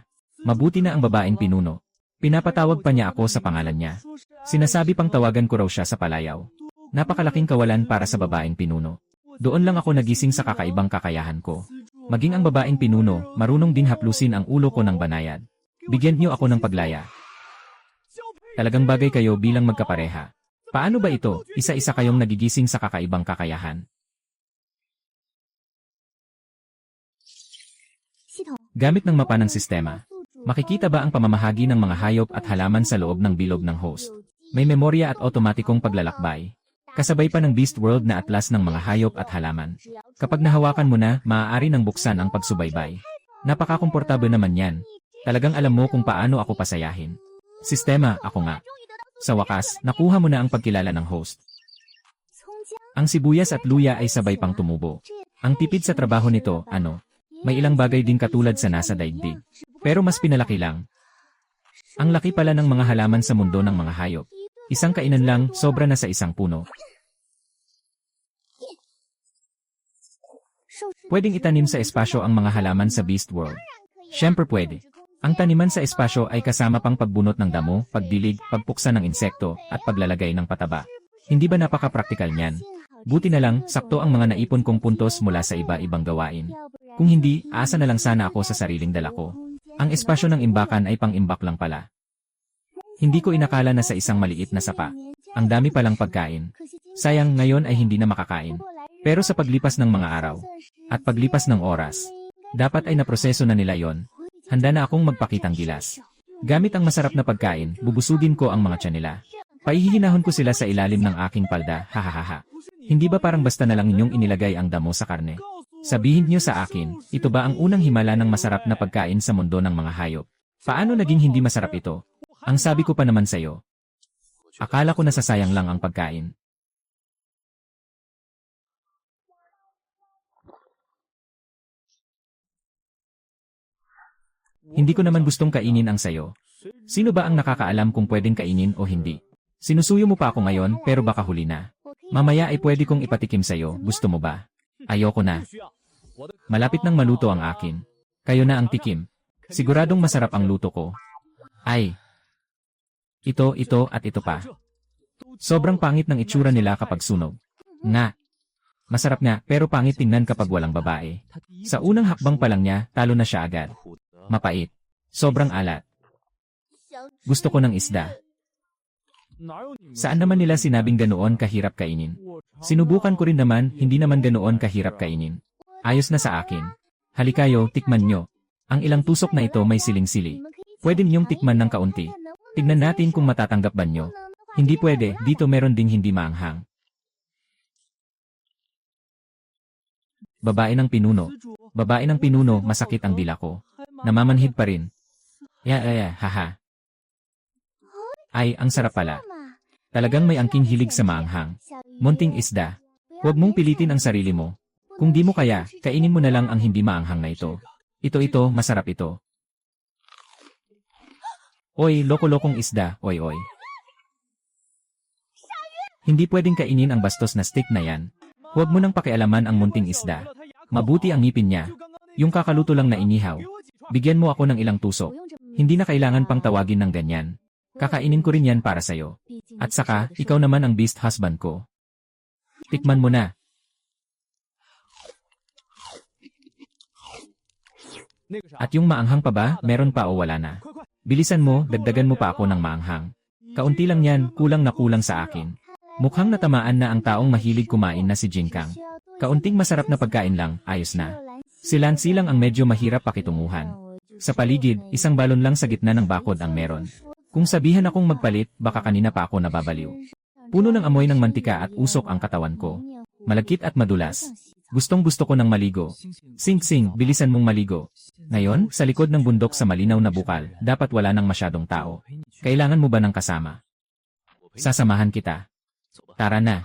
Mabuti na ang babaeng pinuno. Pinapatawag pa niya ako sa pangalan niya. Sinasabi pang tawagan ko raw siya sa palayaw. Napakalaking kawalan para sa babaeng pinuno. Doon lang ako nagising sa kakaibang kakayahan ko. Maging ang babaeng pinuno, marunong din haplusin ang ulo ko ng banayad. Bigyan niyo ako ng paglaya. Talagang bagay kayo bilang magkapareha. Paano ba ito? Isa-isa kayong nagigising sa kakaibang kakayahan. Gamit ng mapa ng sistema. Makikita ba ang pamamahagi ng mga hayop at halaman sa loob ng bilog ng host? May memorya at otomatikong paglalakbay. Kasabay pa ng Beast World na atlas ng mga hayop at halaman. Kapag nahawakan mo na, maaari nang buksan ang pagsubaybay. Napakakomportable naman yan. Talagang alam mo kung paano ako pasayahin. Sistema, ako nga. Sa wakas, nakuha mo na ang pagkilala ng host. Ang sibuyas at luya ay sabay pang tumubo. Ang tipid sa trabaho nito, may ilang bagay din katulad sa nasa daigdig. Pero mas pinalaki lang. Ang laki pala ng mga halaman sa mundo ng mga hayop. Isang kainan lang, sobra na sa isang puno. Pwedeng itanim sa espasyo ang mga halaman sa Beast World. Siyempre pwede. Ang taniman sa espasyo ay kasama pang pagbunot ng damo, pagdilig, pagpuksa ng insekto, at paglalagay ng pataba. Hindi ba napaka-praktikal niyan? Buti na lang, sakto ang mga naipon kong puntos mula sa iba-ibang gawain. Kung hindi, asa na lang sana ako sa sariling dala ko. Ang espasyo ng imbakan ay pang-imbak lang pala. Hindi ko inakala na sa isang maliit na sapa. Ang dami palang pagkain. Sayang ngayon ay hindi na makakain. Pero sa paglipas ng mga araw, at paglipas ng oras, dapat ay naproseso na nila yon. Handa na akong magpakitang gilas. Gamit ang masarap na pagkain, bubusugin ko ang mga tiyan nila. Paihihinahon ko sila sa ilalim ng aking palda, hahaha. Hindi ba parang basta na lang ninyong inilagay ang damo sa karne? Sabihin niyo sa akin, ito ba ang unang himala ng masarap na pagkain sa mundo ng mga hayop? Paano naging hindi masarap ito? Ang sabi ko pa naman sa'yo. Akala ko nasasayang lang ang pagkain. Hindi ko naman gustong kainin ang sayo. Sino ba ang nakakaalam kung pwedeng kainin o hindi? Sinusuyo mo pa ako ngayon pero baka huli na. Mamaya ay pwede kong ipatikim sayo, gusto mo ba? Ayoko na. Malapit nang maluto ang akin. Kayo na ang tikim. Siguradong masarap ang luto ko. Ay! Ito at ito pa. Sobrang pangit ng itsura nila kapag sunog. Nga! Masarap nga pero pangit tingnan kapag walang babae. Sa unang hakbang pa lang niya, talo na siya agad. Mapait. Sobrang alat. Gusto ko ng isda. Saan naman nila sinabing ganoon kahirap kainin? Sinubukan ko rin naman, hindi naman ganoon kahirap kainin. Ayos na sa akin. Halikayo, tikman nyo. Ang ilang tusok na ito may siling-sili. Pwede ninyong tikman ng kaunti. Tignan natin kung matatanggap ba nyo. Hindi pwede, dito meron ding hindi maanghang. Babae ng pinuno. Babae ng pinuno, masakit ang dila ko. Namamanhid pa rin. Haha. Ay, ang sarap pala. Talagang may angking hilig sa maanghang. Munting isda. Huwag mong pilitin ang sarili mo. Kung di mo kaya, kainin mo na lang ang hindi maanghang na ito. Ito, masarap ito. Oy, loko-lokong isda, oy. Hindi pwedeng kainin ang bastos na stick na yan. Huwag mo nang pakialaman ang munting isda. Mabuti ang ngipin niya. Yung kakaluto lang na inihaw. Bigyan mo ako ng ilang tusok. Hindi na kailangan pang tawagin ng ganyan. Kakainin ko rin yan para sa'yo. At saka, ikaw naman ang beast husband ko. Tikman mo na. At yung maanghang pa ba, meron pa o wala na? Bilisan mo, dagdagan mo pa ako ng maanghang. Kaunti lang yan, kulang na kulang sa akin. Mukhang natamaan na ang taong mahilig kumain na si Jinkang. Kaunting masarap na pagkain lang, ayos na. Si Lancy lang ang medyo mahirap pakitunguhan. Sa paligid, isang balon lang sa gitna ng bakod ang meron. Kung sabihan akong magpalit, baka kanina pa ako nababaliw. Puno ng amoy ng mantika at usok ang katawan ko. Malagkit at madulas. Gustong-gusto ko ng maligo. Sing-sing, bilisan mong maligo. Ngayon, sa likod ng bundok sa malinaw na bukal, dapat wala nang masyadong tao. Kailangan mo ba ng kasama? Sasamahan kita. Tara na.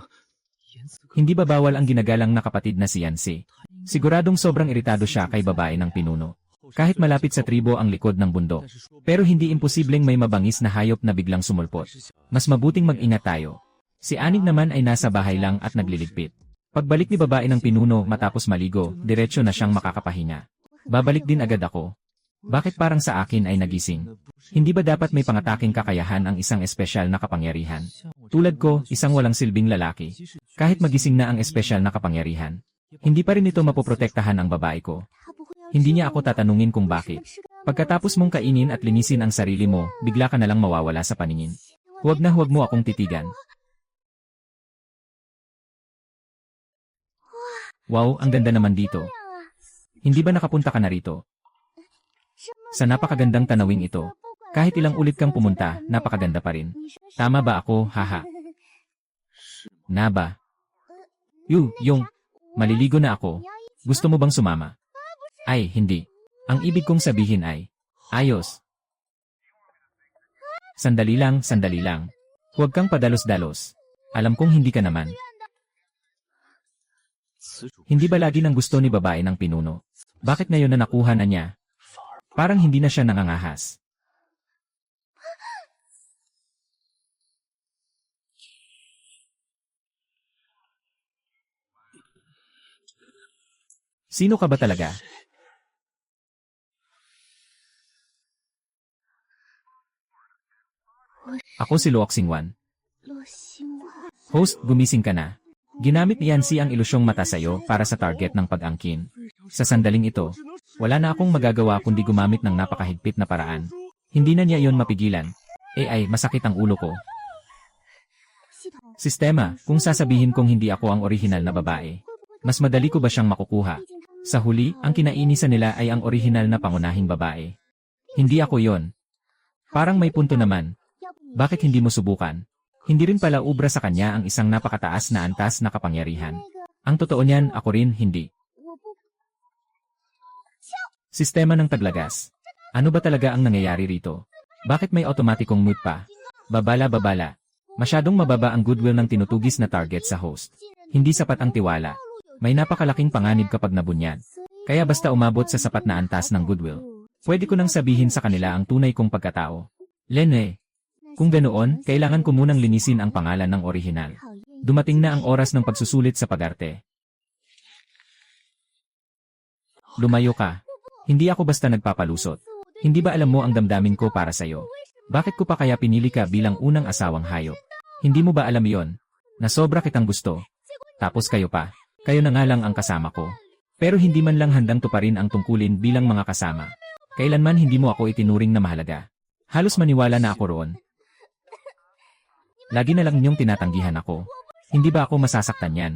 Hindi ba bawal ang ginagalang na kapatid na si Yancy? Siguradong sobrang iritado siya kay babae ng pinuno. Kahit malapit sa tribo ang likod ng bundok. Pero hindi imposibleng may mabangis na hayop na biglang sumulpot. Mas mabuting mag-ingat tayo. Si Anig naman ay nasa bahay lang at nagliligpit. Pagbalik ni babae ng pinuno matapos maligo, diretsyo na siyang makakapahinga. Babalik din agad ako. Bakit parang sa akin ay nagising? Hindi ba dapat may pangataking kakayahan ang isang espesyal na kapangyarihan? Tulad ko, isang walang silbing lalaki. Kahit magising na ang espesyal na kapangyarihan. Hindi pa rin ito mapoprotektahan ang babae ko. Hindi niya ako tatanungin kung bakit. Pagkatapos mong kainin at linisin ang sarili mo, bigla ka na lang mawawala sa paningin. Huwag mo akong titigan. Wow, ang ganda naman dito. Hindi ba nakapunta ka na rito? Sa napakagandang tanawing ito, kahit ilang ulit kang pumunta, napakaganda pa rin. Tama ba ako, haha? Naba. Yung, maliligo na ako. Gusto mo bang sumama? Ay, hindi. Ang ibig kong sabihin ay, ayos. Sandali lang. Huwag kang padalos-dalos. Alam kong hindi ka naman. Hindi ba lagi nang gusto ni babae ng pinuno? Bakit ngayon na nakuha na niya? Parang hindi na siya nangangahas. Sino ka ba talaga? Ako si Luok Xingwan. Host, gumising ka na. Ginamit ni Yancy ang ilusyong mata sa'yo para sa target ng pag-angkin. Sa sandaling ito, wala na akong magagawa kundi gumamit ng napakahigpit na paraan. Hindi na niya iyon mapigilan. Masakit ang ulo ko. Sistema, kung sasabihin kong hindi ako ang orihinal na babae, mas madali ko ba siyang makukuha? Sa huli, ang kinainisan nila ay ang orihinal na pangunahing babae. Hindi ako yon. Parang may punto naman. Bakit hindi mo subukan? Hindi rin pala ubra sa kanya ang isang napakataas na antas na kapangyarihan. Ang totoo niyan, ako rin hindi. Sistema ng taglagas. Ano ba talaga ang nangyayari rito? Bakit may automatikong mute pa? Babala. Masyadong mababa ang goodwill ng tinutugis na target sa host. Hindi sapat ang tiwala. May napakalaking panganib kapag nabunyag. Kaya basta umabot sa sapat na antas ng goodwill, pwede ko nang sabihin sa kanila ang tunay kong pagkatao. Lene. Kung ganoon, kailangan ko munang linisin ang pangalan ng orihinal. Dumating na ang oras ng pagsusulit sa pag-arte. Lumayo ka. Hindi ako basta nagpapalusot. Hindi ba alam mo ang damdamin ko para sa'yo? Bakit ko pa kaya pinili ka bilang unang asawang hayop? Hindi mo ba alam yon? Na sobra kitang gusto. Tapos kayo pa. Kayo na nga lang ang kasama ko. Pero hindi man lang handang tuparin ang tungkulin bilang mga kasama. Kailanman hindi mo ako itinuring na mahalaga. Halos maniwala na ako roon. Lagi na lang niyong tinatanggihan ako. Hindi ba ako masasaktan yan?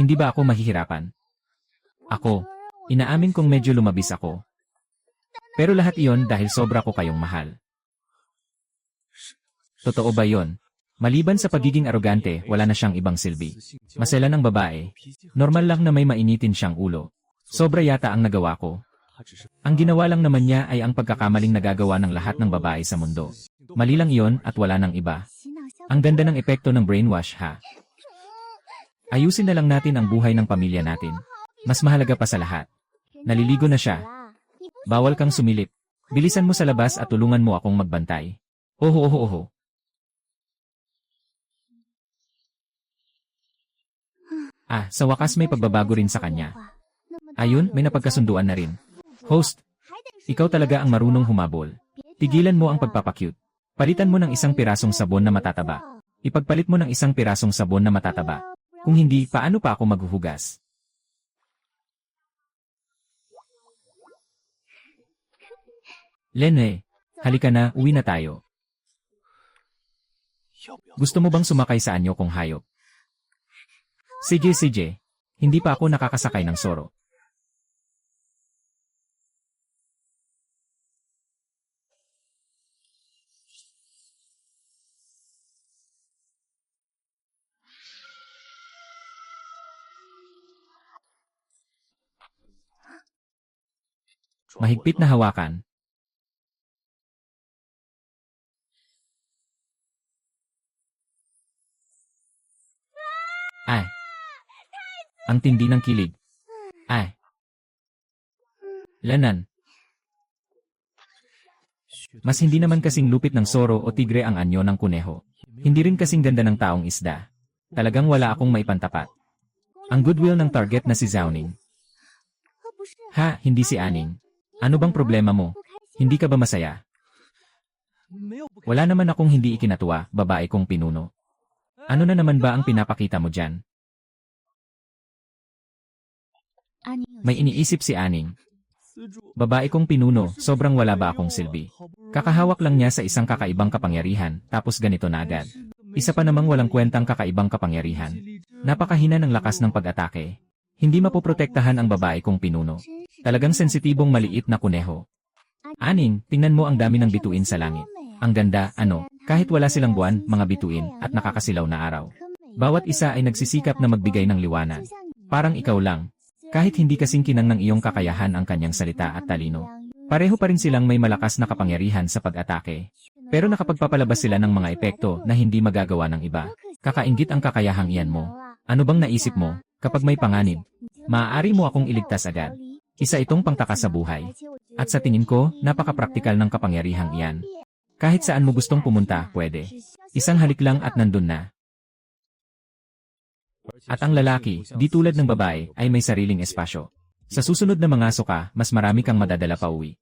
Hindi ba ako mahihirapan? Ako. Inaamin kong medyo lumabis ako. Pero lahat iyon dahil sobra ko kayong mahal. Totoo ba yon? Maliban sa pagiging arogante, wala na siyang ibang silbi. Masela ng babae. Normal lang na may mainitin siyang ulo. Sobra yata ang nagawa ko. Ang ginawa lang naman niya ay ang pagkakamaling nagagawa ng lahat ng babae sa mundo. Mali lang iyon at wala nang iba. Ang ganda ng epekto ng brainwash, ha? Ayusin na lang natin ang buhay ng pamilya natin. Mas mahalaga pa sa lahat. Naliligo na siya. Bawal kang sumilip. Bilisan mo sa labas at tulungan mo akong magbantay. Oho oho oho. Sa wakas may pagbabago rin sa kanya. Ayun, may napagkasunduan na rin. Host, ikaw talaga ang marunong humabol. Tigilan mo ang pagpapakyut. Palitan mo ng isang pirasong sabon na matataba. Ipagpalit mo ng isang pirasong sabon na matataba. Kung hindi, paano pa ako maghuhugas? Lene, halika na, uwi na tayo. Gusto mo bang sumakay sa anyo kong hayop? Sige, sige. Hindi pa ako nakakasakay ng soro. Mahigpit na hawakan. Ang tindi ng kilig. Lanan. Mas hindi naman kasing lupit ng soro o tigre ang anyo ng kuneho. Hindi rin kasing ganda ng taong isda. Talagang wala akong maipantapat. Ang goodwill ng target na si Zhao-ning. Hindi si Aning. Ano bang problema mo? Hindi ka ba masaya? Wala naman akong hindi ikinatuwa, babae kong pinuno. Ano na naman ba ang pinapakita mo dyan? May iniisip si Aning. Babae kong pinuno, sobrang wala ba akong silbi? Kakahawak lang niya sa isang kakaibang kapangyarihan, tapos ganito na agad. Isa pa namang walang kwentang kakaibang kapangyarihan. Napakahina ng lakas ng pag-atake. Hindi mapoprotektahan ang babae kong pinuno. Talagang sensitibong maliit na kuneho. Aning, tingnan mo ang dami ng bituin sa langit. Ang ganda, kahit wala silang buwan, mga bituin, at nakakasilaw na araw. Bawat isa ay nagsisikap na magbigay ng liwanag. Parang ikaw lang. Kahit hindi kasing kinang ng iyong kakayahan ang kanyang salita at talino. Pareho pa rin silang may malakas na kapangyarihan sa pag-atake. Pero nakapagpapalabas sila ng mga epekto na hindi magagawa ng iba. Kakainggit ang kakayahang iyan mo. Ano bang naisip mo, kapag may panganib? Maaari mo akong iligtas agad. Isa itong pangtakas sa buhay. At sa tingin ko, napaka-praktikal ng kapangyarihang iyan. Kahit saan mo gustong pumunta, pwede. Isang halik lang at nandun na. At ang lalaki, di tulad ng babae, ay may sariling espasyo. Sa susunod na mga suka, mas marami kang madadala pa uwi.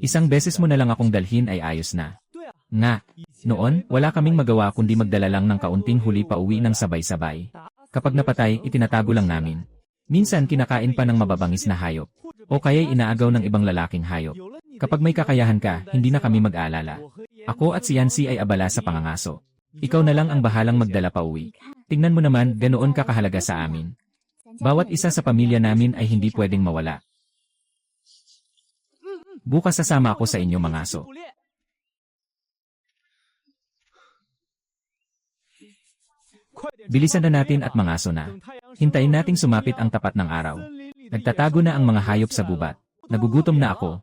Isang beses mo na lang akong dalhin ay ayos na. Nga, noon, wala kaming magawa kundi magdala lang ng kaunting huli pa uwi ng sabay-sabay. Kapag napatay, itinatago lang namin. Minsan kinakain pa ng mababangis na hayop. O kaya'y inaagaw ng ibang lalaking hayop. Kapag may kakayahan ka, hindi na kami mag-aalala. Ako at si Yancy ay abala sa pangangaso. Ikaw na lang ang bahalang magdala pa uwi. Tingnan mo naman, ganoon ka kahalaga sa amin. Bawat isa sa pamilya namin ay hindi pwedeng mawala. Bukas sasama ako sa inyo mga aso. Bilisan na natin at mga aso na. Hintayin nating sumapit ang tapat ng araw. Nagtatago na ang mga hayop sa gubat. Nagugutom na ako.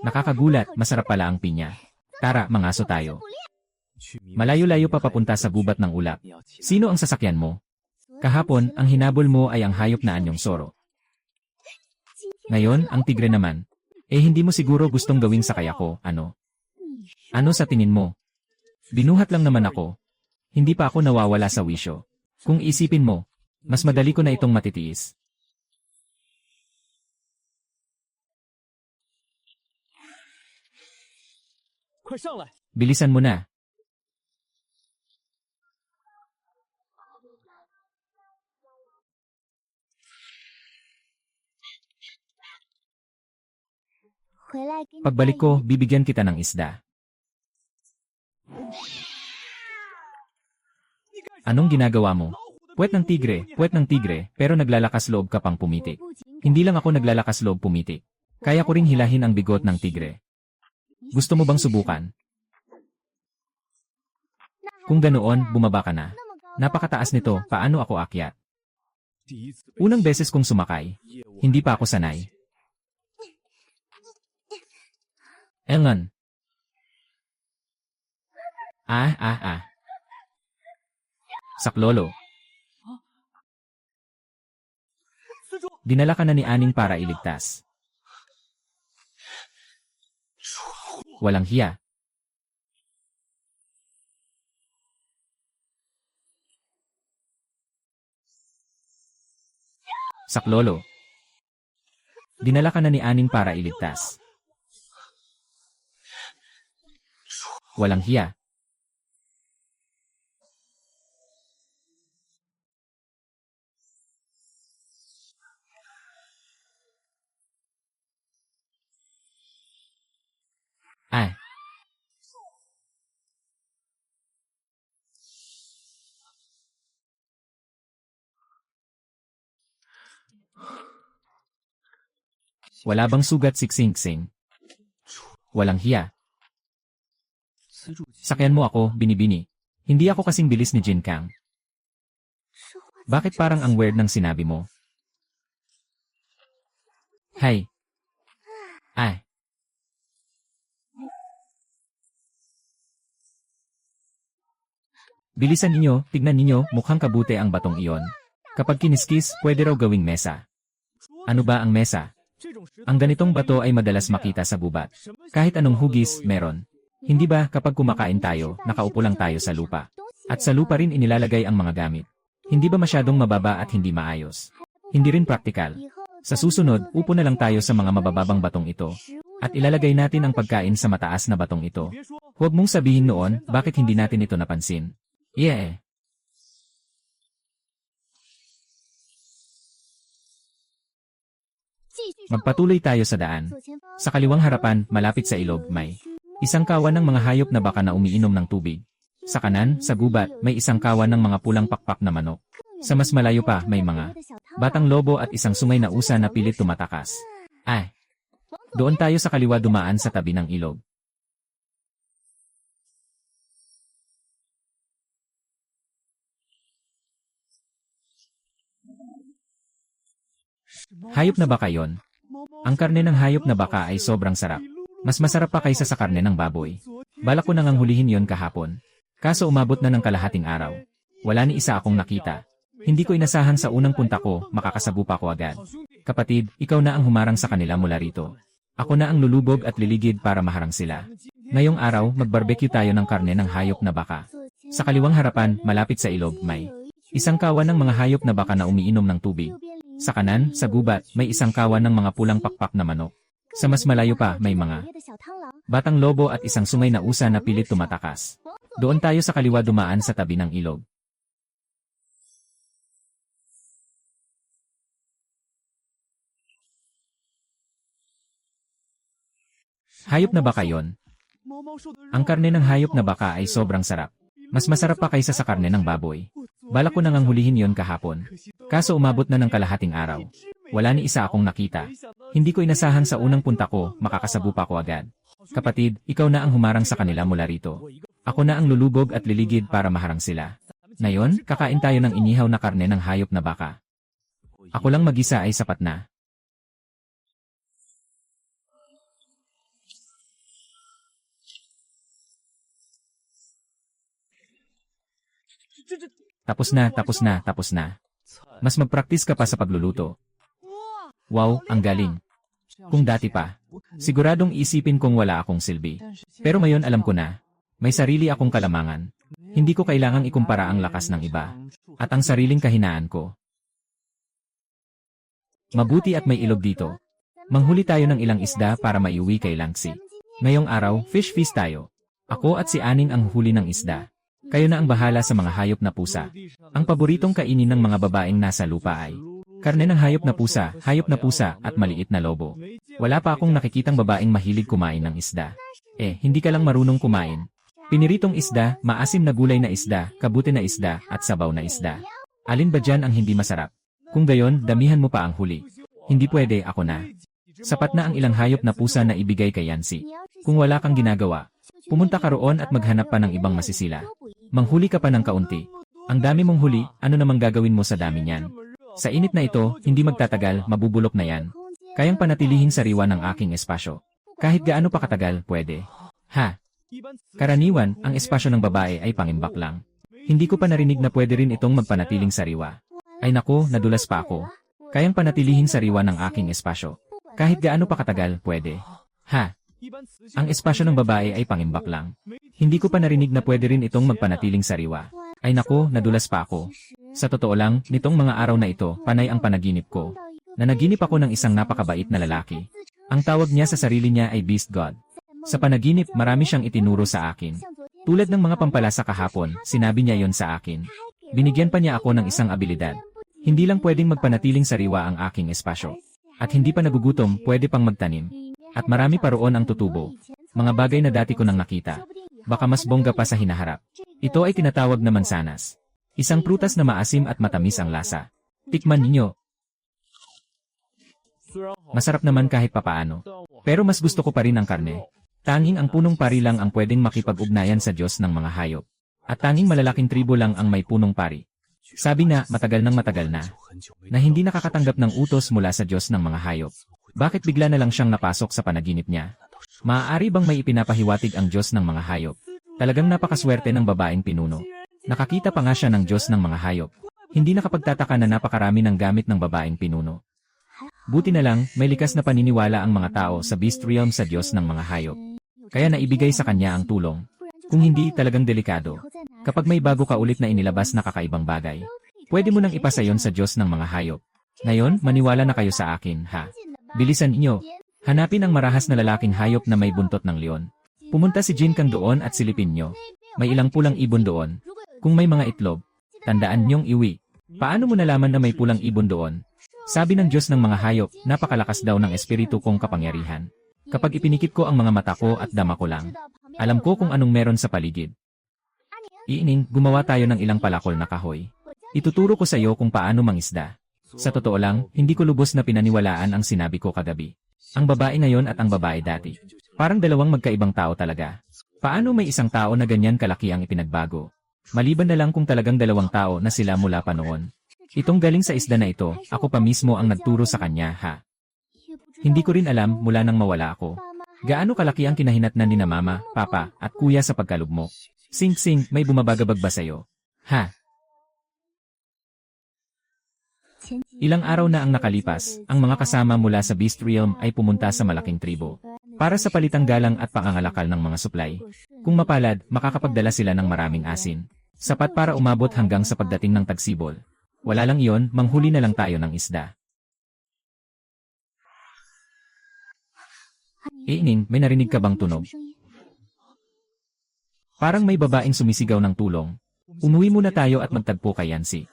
Nakakagulat, masarap pala ang pinya. Tara, mga aso tayo. Malayo-layo pa papunta sa gubat ng ulap. Sino ang sasakyan mo? Kahapon, ang hinabol mo ay ang hayop na anyong soro. Ngayon, ang tigre naman. Hindi mo siguro gustong gawing sakay ako, ano? Ano sa tingin mo? Binuhat lang naman ako. Hindi pa ako nawawala sa wisyo. Kung isipin mo, mas madali ko na itong matitiis. Bilisan mo na. Pagbalik ko, bibigyan kita ng isda. Anong ginagawa mo? Puwet ng tigre, pero naglalakas loob ka pang pumitik. Hindi lang ako naglalakas loob pumitik. Kaya ko ring hilahin ang bigot ng tigre. Gusto mo bang subukan? Kung ganoon, bumaba ka na. Napakataas nito, paano ako akyat? Unang beses kong sumakay. Hindi pa ako sanay. Engan. Ah. Saklolo. Dinala ka na ni Aning para iligtas. Walang hiya. Saklolo. Dinala ka na ni Aning para iligtas. Walang hiya. Ah. Wala bang sugat siksing-sing? Walang hiya. Sakyan mo ako, binibini. Hindi ako kasing bilis ni Jin Kang. Bakit parang ang weird ng sinabi mo? Hay. Ah. Bilisan ninyo, tignan ninyo, mukhang kabute ang batong iyon. Kapag kiniskis, pwede raw gawing mesa. Ano ba ang mesa? Ang ganitong bato ay madalas makita sa gubat. Kahit anong hugis, meron. Hindi ba kapag kumakain tayo, nakaupo lang tayo sa lupa? At sa lupa rin inilalagay ang mga gamit. Hindi ba masyadong mababa at hindi maayos? Hindi rin praktikal. Sa susunod, upo na lang tayo sa mga mabababang batong ito. At ilalagay natin ang pagkain sa mataas na batong ito. Huwag mong sabihin noon, bakit hindi natin ito napansin? Yeah. Magpatuloy tayo sa daan. Sa kaliwang harapan, malapit sa ilog, may isang kawan ng mga hayop na baka na umiinom ng tubig. Sa kanan, sa gubat, may isang kawan ng mga pulang pakpak na manok. Sa mas malayo pa, may mga batang lobo at isang sungay na usa na pilit tumatakas. Ah! Doon tayo sa kaliwa dumaan sa tabi ng ilog. Hayop na baka yon? Ang karne ng hayop na baka ay sobrang sarap. Mas masarap pa kaysa sa karne ng baboy. Balak ko nang hulihin yon kahapon. Kaso umabot na ng kalahating araw. Wala ni isa akong nakita. Hindi ko inasahan sa unang punta ko, makakasabu pa ko agad. Kapatid, ikaw na ang humarang sa kanila mula rito. Ako na ang lulubog at liligid para maharang sila. Ngayong araw, mag-barbecue tayo ng karne ng hayop na baka. Sa kaliwang harapan, malapit sa ilog, may isang kawan ng mga hayop na baka na umiinom ng tubig. Sa kanan, sa gubat, may isang kawan ng mga pulang pakpak na manok. Sa mas malayo pa, may mga batang lobo at isang sungay na usa na pilit tumatakas. Doon tayo sa kaliwa dumaan sa tabi ng ilog. Hayop na baka yon? Ang karne ng hayop na baka ay sobrang sarap. Mas masarap pa kaysa sa karne ng baboy. Balak ko nang hulihin yon kahapon. Kaso umabot na ng kalahating araw. Wala ni isa akong nakita. Hindi ko inasahan sa unang punta ko, makakasabu pa ko agad. Kapatid, ikaw na ang humarang sa kanila mula rito. Ako na ang lulubog at liligid para maharang sila. Ngayon, kakain tayo ng inihaw na karne ng hayop na baka. Ako lang mag-isa ay sapat na. Tapos na. Mas mag-practice ka pa sa pagluluto. Wow, ang galing. Kung dati pa, siguradong isipin kong wala akong silbi. Pero ngayon alam ko na, may sarili akong kalamangan. Hindi ko kailangang ikumpara ang lakas ng iba. At ang sariling kahinaan ko. Mabuti at may ilog dito. Manghuli tayo ng ilang isda para maiuwi kay Langsi. Ngayong araw, fish feast tayo. Ako at si Aning ang huli ng isda. Kayo na ang bahala sa mga hayop na pusa. Ang paboritong kainin ng mga babaeng nasa lupa ay karne ng hayop na pusa at maliit na lobo. Wala pa akong nakikitang babaeng mahilig kumain ng isda. Hindi ka lang marunong kumain. Piniritong isda, maasim na gulay na isda, kabute na isda, at sabaw na isda. Alin ba dyan ang hindi masarap? Kung gayon, damihan mo pa ang huli. Hindi pwede, ako na. Sapat na ang ilang hayop na pusa na ibigay kay Yancy. Kung wala kang ginagawa, pumunta ka roon at maghanap pa ng ibang masisila. Manghuli ka pa ng kaunti. Ang dami mong huli, ano namang gagawin mo sa dami niyan? Sa init na ito, hindi magtatagal, mabubulok na yan. Kayang panatilihin sariwa ng aking espasyo. Kahit gaano pa katagal, pwede. Ha? Karaniwan, ang espasyo ng babae ay pangimbak lang. Hindi ko pa narinig na pwede rin itong magpanatiling sariwa. Ay nako, nadulas pa ako. Kayang panatilihin sariwa ng aking espasyo. Kahit gaano pa katagal, pwede. Ha? Ang espasyo ng babae ay pangimbak lang. Hindi ko pa narinig na pwede rin itong magpanatiling sariwa. Ay nako, nadulas pa ako. Sa totoo lang, nitong mga araw na ito, panay ang panaginip ko. Nanaginip ako ng isang napakabait na lalaki. Ang tawag niya sa sarili niya ay Beast God. Sa panaginip, marami siyang itinuro sa akin. Tulad ng mga pampalasa kahapon, sinabi niya yon sa akin. Binigyan pa niya ako ng isang abilidad. Hindi lang pwedeng magpanatiling sariwa ang aking espasyo. At hindi pa nagugutom, pwede pang magtanim. At marami pa roon ang tutubo. Mga bagay na dati ko nang nakita. Baka mas bongga pa sa hinaharap. Ito ay tinatawag na mansanas. Isang prutas na maasim at matamis ang lasa. Tikman ninyo. Masarap naman kahit papaano. Pero mas gusto ko pa rin ang karne. Tanging ang punong pari lang ang pwedeng makipag-ugnayan sa Diyos ng mga hayop. At tanging malalaking tribo lang ang may punong pari. Sabi na, matagal na hindi nakakatanggap ng utos mula sa Diyos ng mga hayop. Bakit bigla na lang siyang napasok sa panaginip niya? Maaari bang may ipinapahiwatig ang Diyos ng mga hayop? Talagang napakaswerte ng babaeng pinuno. Nakakita pa nga siya ng Diyos ng mga hayop. Hindi nakapagtataka na napakarami ng gamit ng babaeng pinuno. Buti na lang, may likas na paniniwala ang mga tao sa Beast Realm sa Diyos ng mga hayop. Kaya naibigay sa kanya ang tulong. Kung hindi, talagang delikado. Kapag may bago ka ulit na inilabas na kakaibang bagay, pwede mo nang ipasa yon sa Diyos ng mga hayop. Ngayon, maniwala na kayo sa akin, ha? Bilisan inyo. Hanapin ang marahas na lalaking hayop na may buntot ng leon. Pumunta si Jin Kang doon at silipin nyo. May ilang pulang ibon doon. Kung may mga itlog, tandaan nyong iwi. Paano mo nalaman na may pulang ibon doon? Sabi ng Diyos ng mga hayop, napakalakas daw ng espiritu kong kapangyarihan. Kapag ipinikit ko ang mga mata ko at dama ko lang, alam ko kung anong meron sa paligid. Iining, gumawa tayo ng ilang palakol na kahoy. Ituturo ko sa iyo kung paano mangisda. Sa totoo lang, hindi ko lubos na pinaniwalaan ang sinabi ko kagabi. Ang babae ngayon at ang babae dati. Parang dalawang magkaibang tao talaga. Paano may isang tao na ganyan kalaki ang ipinagbago? Maliban na lang kung talagang dalawang tao na sila mula pa noon. Itong galing sa isda na ito, ako pa mismo ang nagturo sa kanya, ha? Hindi ko rin alam mula nang mawala ako. Gaano kalaki ang kinahinatnan ni na mama, papa, at kuya sa pagkalugmok. Sing-sing, may bumabagabag ba sa'yo? Ha? Ilang araw na ang nakalipas, ang mga kasama mula sa Beast Realm ay pumunta sa malaking tribo. Para sa palitang galang at pangangalakal ng mga supply. Kung mapalad, makakapagdala sila ng maraming asin. Sapat para umabot hanggang sa pagdating ng tagsibol. Wala lang iyon, manghuli na lang tayo ng isda. Ining, may narinig ka bang tunog? Parang may babaeng sumisigaw ng tulong. Umuwi muna tayo at magtagpo kay Yancy.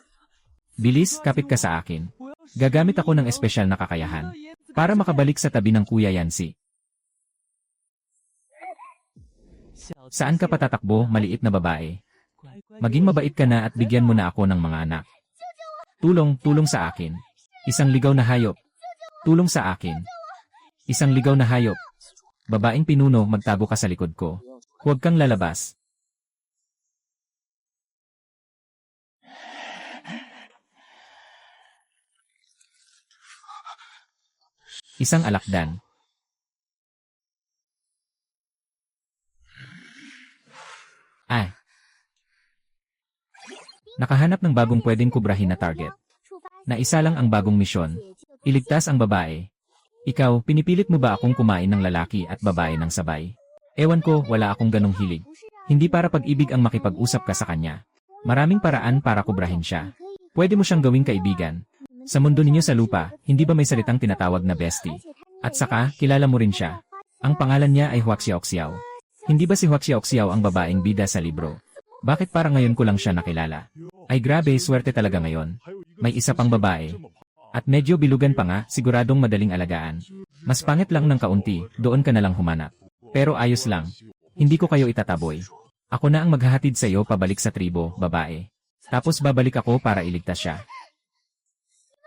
Bilis, kapit ka sa akin. Gagamit ako ng espesyal na kakayahan para makabalik sa tabi ng Kuya Yancy. Saan ka patatakbo, maliit na babae? Maging mabait ka na at bigyan mo na ako ng mga anak. Tulong sa akin. Isang ligaw na hayop. Tulong sa akin. Isang ligaw na hayop. Babaeng pinuno, magtago ka sa likod ko. Huwag kang lalabas. Isang alakdan. Ay. Nakahanap ng bagong pwedeng kubrahin na target. Na isa lang ang bagong misyon. Iligtas ang babae. Ikaw, pinipilit mo ba akong kumain ng lalaki at babae ng sabay? Ewan ko, wala akong ganong hilig. Hindi para pag-ibig ang makipag-usap ka sa kanya. Maraming paraan para kubrahin siya. Pwede mo siyang gawing kaibigan. Sa mundo ninyo sa lupa, hindi ba may salitang tinatawag na bestie? At saka, kilala mo rin siya. Ang pangalan niya ay Huaxiaoxiao. Hindi ba si Huaxiaoxiao ang babaeng bida sa libro? Bakit parang ngayon ko lang siya nakilala? Ay grabe, swerte talaga ngayon. May isa pang babae. At medyo bilugan pa nga, siguradong madaling alagaan. Mas pangit lang ng kaunti, doon ka na lang humanap. Pero ayos lang. Hindi ko kayo itataboy. Ako na ang maghahatid sa iyo pabalik sa tribo, babae. Tapos babalik ako para iligtas siya.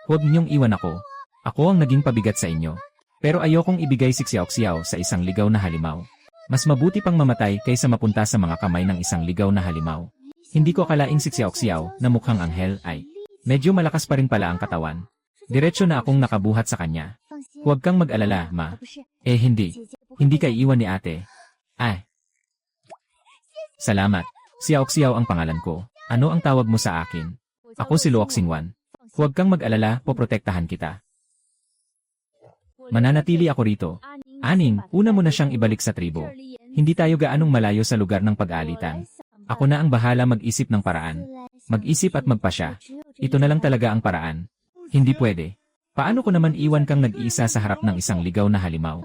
Huwag niyong iwan ako. Ako ang naging pabigat sa inyo. Pero ayokong ibigay si Xiaoxiao sa isang ligaw na halimaw. Mas mabuti pang mamatay kaysa mapunta sa mga kamay ng isang ligaw na halimaw. Hindi ko akalaing si Xiaoxiao na mukhang anghel ay medyo malakas pa rin pala ang katawan. Diretso na akong nakabuhat sa kanya. Huwag kang mag-alala, ma. Hindi. Hindi ka iiwan ni ate. Ay. Salamat. Xiao ang pangalan ko. Ano ang tawag mo sa akin? Ako si Luok Xingwan. Huwag kang mag-alala, poprotektahan kita. Mananatili ako rito. Aning, una mo na siyang ibalik sa tribo. Hindi tayo gaanong malayo sa lugar ng pag-aalitan. Ako na ang bahala mag-isip ng paraan. Mag-isip at magpasya. Ito na lang talaga ang paraan. Hindi pwede. Paano ko naman iwan kang nag-iisa sa harap ng isang ligaw na halimaw?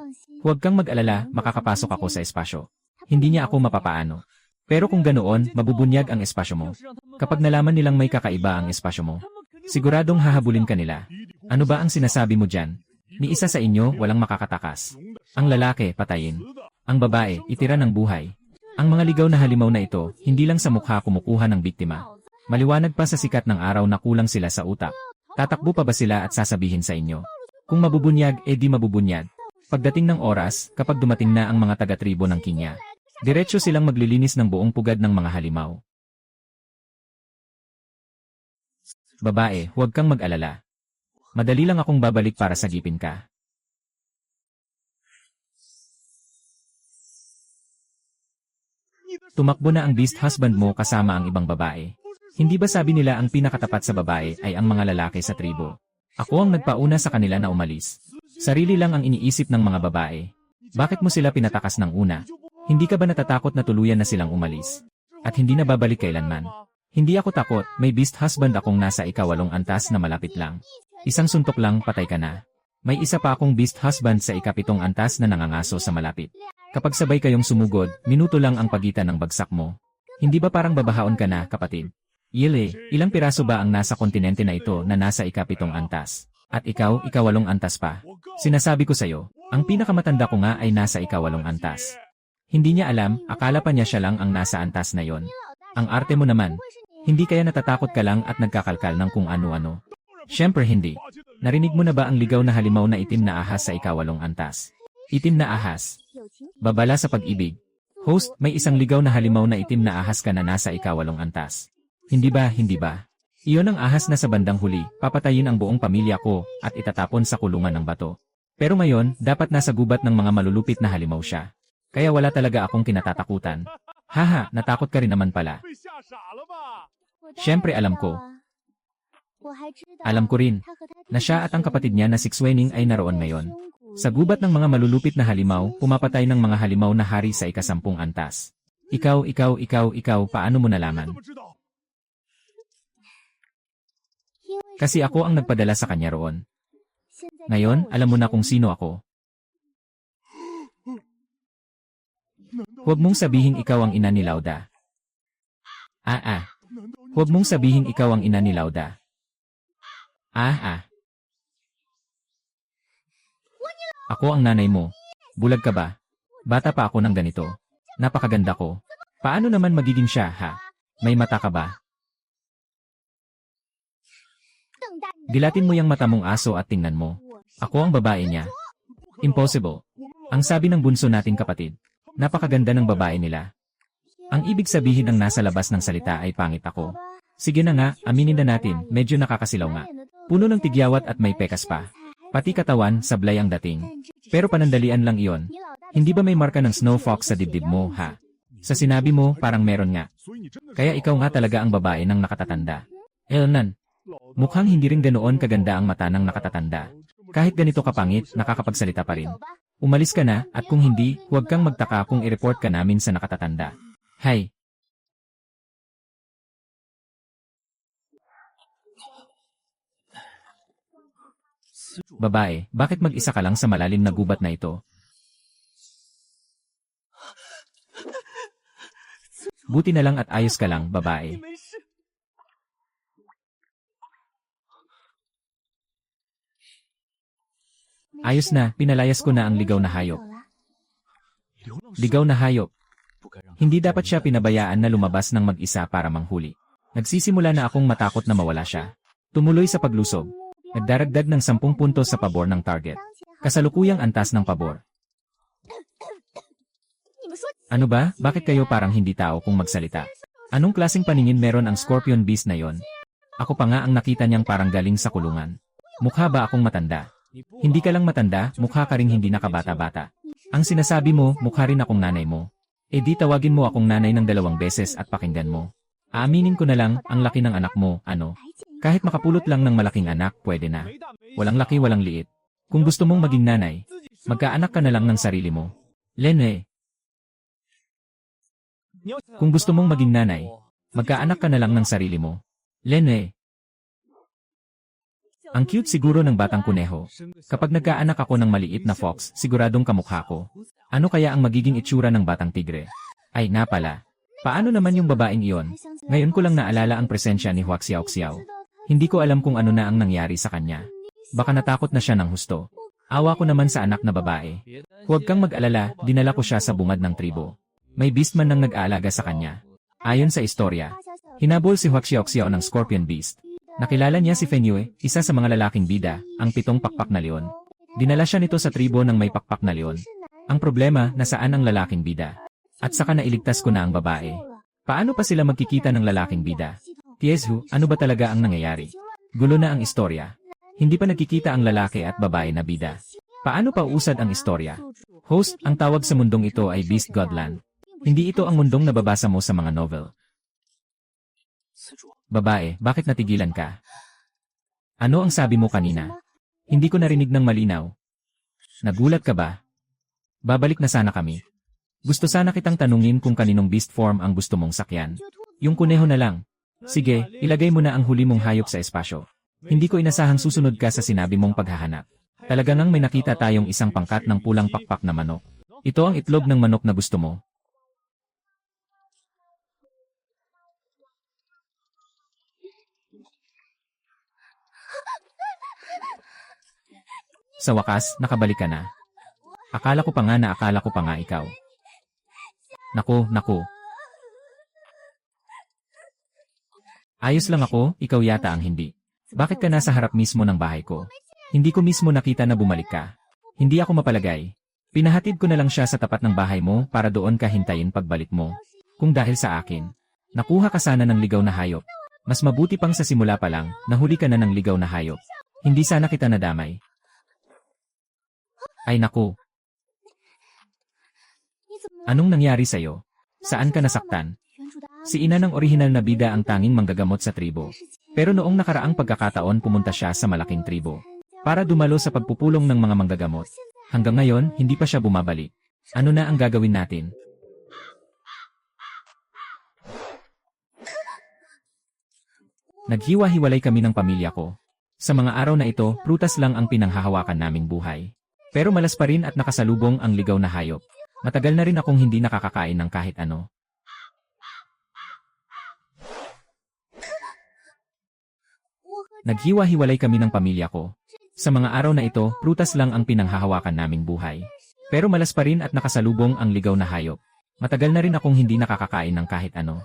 Huwag kang mag-alala, makakapasok ako sa espasyo. Hindi niya ako mapapaano. Pero kung ganoon, mabubunyag ang espasyo mo. Kapag nalaman nilang may kakaiba ang espasyo mo, siguradong hahabulin ka nila. Ano ba ang sinasabi mo dyan? Ni isa sa inyo, walang makakatakas. Ang lalaki, patayin. Ang babae, itira ng buhay. Ang mga ligaw na halimaw na ito, hindi lang sa mukha kumukuha ng biktima. Maliwanag pa sa sikat ng araw na kulang sila sa utak. Tatakbo pa ba sila at sasabihin sa inyo? Kung mabubunyag, di mabubunyag. Pagdating ng oras, kapag dumating na ang mga taga-tribo ng Kinya, diretso silang maglilinis ng buong pugad ng mga halimaw. Babae, huwag kang mag-alala. Madali lang akong babalik para sagipin ka. Tumakbo na ang beast husband mo kasama ang ibang babae. Hindi ba sabi nila ang pinakatapat sa babae ay ang mga lalaki sa tribo? Ako ang nagpauna sa kanila na umalis. Sarili lang ang iniisip ng mga babae. Bakit mo sila pinatakas ng una? Hindi ka ba natatakot na tuluyan na silang umalis? At hindi na babalik kailanman? Hindi ako takot, may beast husband akong nasa ika-8 antas na malapit lang. Isang suntok lang, patay ka na. May isa pa akong beast husband sa ika-7 antas na nangangaso sa malapit. Kapag sabay kayong sumugod, minuto lang ang pagitan ng bagsak mo. Hindi ba parang babahaon ka na, kapatid? Yele, ilang piraso ba ang nasa kontinente na ito na nasa ika-7 antas? At ikaw, ika-8 antas pa? Sinasabi ko sa'yo, ang pinakamatanda ko nga ay nasa ika-8 antas. Hindi niya alam, akala pa niya siya lang ang nasa antas na yon. Ang arte mo naman. Hindi kaya natatakot ka lang at nagkakalkal ng kung ano-ano? Siyempre hindi. Narinig mo na ba ang ligaw na halimaw na itim na ahas sa ika-8 antas? Itim na ahas. Babala sa pag-ibig. Host, may isang ligaw na halimaw na itim na ahas ka na nasa ika-8 antas. Hindi ba, hindi ba? Iyon ang ahas na sa bandang huli, papatayin ang buong pamilya ko at itatapon sa kulungan ng bato. Pero ngayon, dapat nasa gubat ng mga malulupit na halimaw siya. Kaya wala talaga akong kinatatakutan. Haha, natakot ka rin naman pala. Siyempre alam ko. Alam ko rin na siya at ang kapatid niya na si Xwening ay naroon ngayon. Sa gubat ng mga malulupit na halimaw, pumapatay ng mga halimaw na hari sa ika-10 antas. Ikaw, paano mo nalaman? Kasi ako ang nagpadala sa kanya roon. Ngayon, alam mo na kung sino ako. Huwag mong sabihing ikaw ang ina ni Lauda. Huwag mong sabihing ikaw ang ina ni Lauda. Ako ang nanay mo. Bulag ka ba? Bata pa ako ng ganito. Napakaganda ko. Paano naman magiging siya, ha? May mata ka ba? Dilatin mo yung mata mong aso at tingnan mo. Ako ang babae niya. Impossible. Ang sabi ng bunso nating kapatid. Napakaganda ng babae nila. Ang ibig sabihin ng nasa labas ng salita ay pangit ako. Sige na nga, aminin na natin, medyo nakakasilaw nga. Puno ng tigyawat at may pekas pa. Pati katawan, sablay ang dating. Pero panandalian lang iyon. Hindi ba may marka ng snow fox sa dibdib mo, ha? Sa sinabi mo, parang meron nga. Kaya ikaw nga talaga ang babae ng nakatatanda. Elnan, mukhang hindi rin ganoon kaganda ang mata ng nakatatanda. Kahit ganito kapangit, nakakapagsalita pa rin. Umalis ka na, at kung hindi, huwag kang magtaka kung i-report ka namin sa nakatatanda. Hay! Babae, bakit mag-isa ka lang sa malalim na gubat na ito? Buti na lang at ayos ka lang, babae. Ayos na, pinalayas ko na ang ligaw na hayop. Ligaw na hayop. Hindi dapat siya pinabayaan na lumabas ng mag-isa para manghuli. Nagsisimula na akong matakot na mawala siya. Tumuloy sa paglusob. Nagdaragdag ng 10 puntos sa pabor ng target. Kasalukuyang antas ng pabor. Ano ba? Bakit kayo parang hindi tao kung magsalita? Anong klaseng paningin meron ang Scorpion Beast na yon? Ako pa nga ang nakita niyang parang galing sa kulungan. Mukha ba akong matanda? Hindi ka lang matanda, mukha ka ring hindi nakabata-bata. Ang sinasabi mo, mukha rin akong nanay mo. E di tawagin mo akong nanay ng 2 beses at pakinggan mo. Aaminin ko na lang, ang laki ng anak mo, ano? Kahit makapulot lang ng malaking anak, pwede na. Walang laki, walang liit. Kung gusto mong maging nanay, magkaanak ka na lang ng sarili mo. Lene. Kung gusto mong maging nanay, magkaanak ka na lang ng sarili mo. Lene. Ang cute siguro ng batang kuneho. Kapag nagkaanak ako ng maliit na fox, siguradong kamukha ko. Ano kaya ang magiging itsura ng batang tigre? Ay, napala. Paano naman yung babaeng iyon? Ngayon ko lang naalala ang presensya ni Huac Xiaoxiao. Hindi ko alam kung ano na ang nangyari sa kanya. Baka natakot na siya ng husto. Awa ko naman sa anak na babae. Huwag kang mag-alala, dinala ko siya sa bungad ng tribo. May beastman nang nag-aalaga sa kanya. Ayon sa istorya, hinabol si Huac Xiaoxiao ng Scorpion Beast. Nakilala niya si Feng Yue, isa sa mga lalaking bida, ang 7 pakpak na leon. Dinala siya nito sa tribo ng may pakpak na leon. Ang problema, nasaan ang lalaking bida? At saka nailigtas ko na ang babae. Paano pa sila magkikita ng lalaking bida? Tieshu, ano ba talaga ang nangyayari? Gulo na ang istorya. Hindi pa nagkikita ang lalaki at babae na bida. Paano pa uusad ang istorya? Host, ang tawag sa mundong ito ay Beast Godland. Hindi ito ang mundong nababasa mo sa mga novel. Babae, bakit natigilan ka? Ano ang sabi mo kanina? Hindi ko narinig ng malinaw. Nagulat ka ba? Babalik na sana kami. Gusto sana kitang tanungin kung kaninong beast form ang gusto mong sakyan. Yung kuneho na lang. Sige, ilagay mo na ang huli mong hayop sa espasyo. Hindi ko inasahang susunod ka sa sinabi mong paghahanap. Talaga ngang may nakita tayong isang pangkat ng pulang pakpak na manok. Ito ang itlog ng manok na gusto mo. Sa wakas, nakabalik ka na. Akala ko pa nga ikaw. Naku. Ayos lang ako, ikaw yata ang hindi. Bakit ka nasa harap mismo ng bahay ko? Hindi ko mismo nakita na bumalik ka. Hindi ako mapalagay. Pinahatid ko na lang siya sa tapat ng bahay mo para doon ka hintayin pagbalik mo. Kung dahil sa akin, nakuha ka sana ng ligaw na hayop. Mas mabuti pang sa simula pa lang, nahuli ka na ng ligaw na hayop. Hindi sana kita nadamay. Ay naku. Anong nangyari sa'yo? Saan ka nasaktan? Si ina ng orihinal na bida ang tanging manggagamot sa tribo. Pero noong nakaraang pagkakataon pumunta siya sa malaking tribo para dumalo sa pagpupulong ng mga manggagamot. Hanggang ngayon, hindi pa siya bumabalik. Ano na ang gagawin natin? Naghiwa-hiwalay kami ng pamilya ko. Sa mga araw na ito, prutas lang ang pinanghahawakan naming buhay. Pero malas pa rin at nakasalubong ang ligaw na hayop. Matagal na rin akong hindi nakakakain ng kahit ano. Naghiwa-hiwalay kami ng pamilya ko. Sa mga araw na ito, prutas lang ang pinanghahawakan naming buhay. Pero malas pa rin at nakasalubong ang ligaw na hayop. Matagal na rin akong hindi nakakakain ng kahit ano.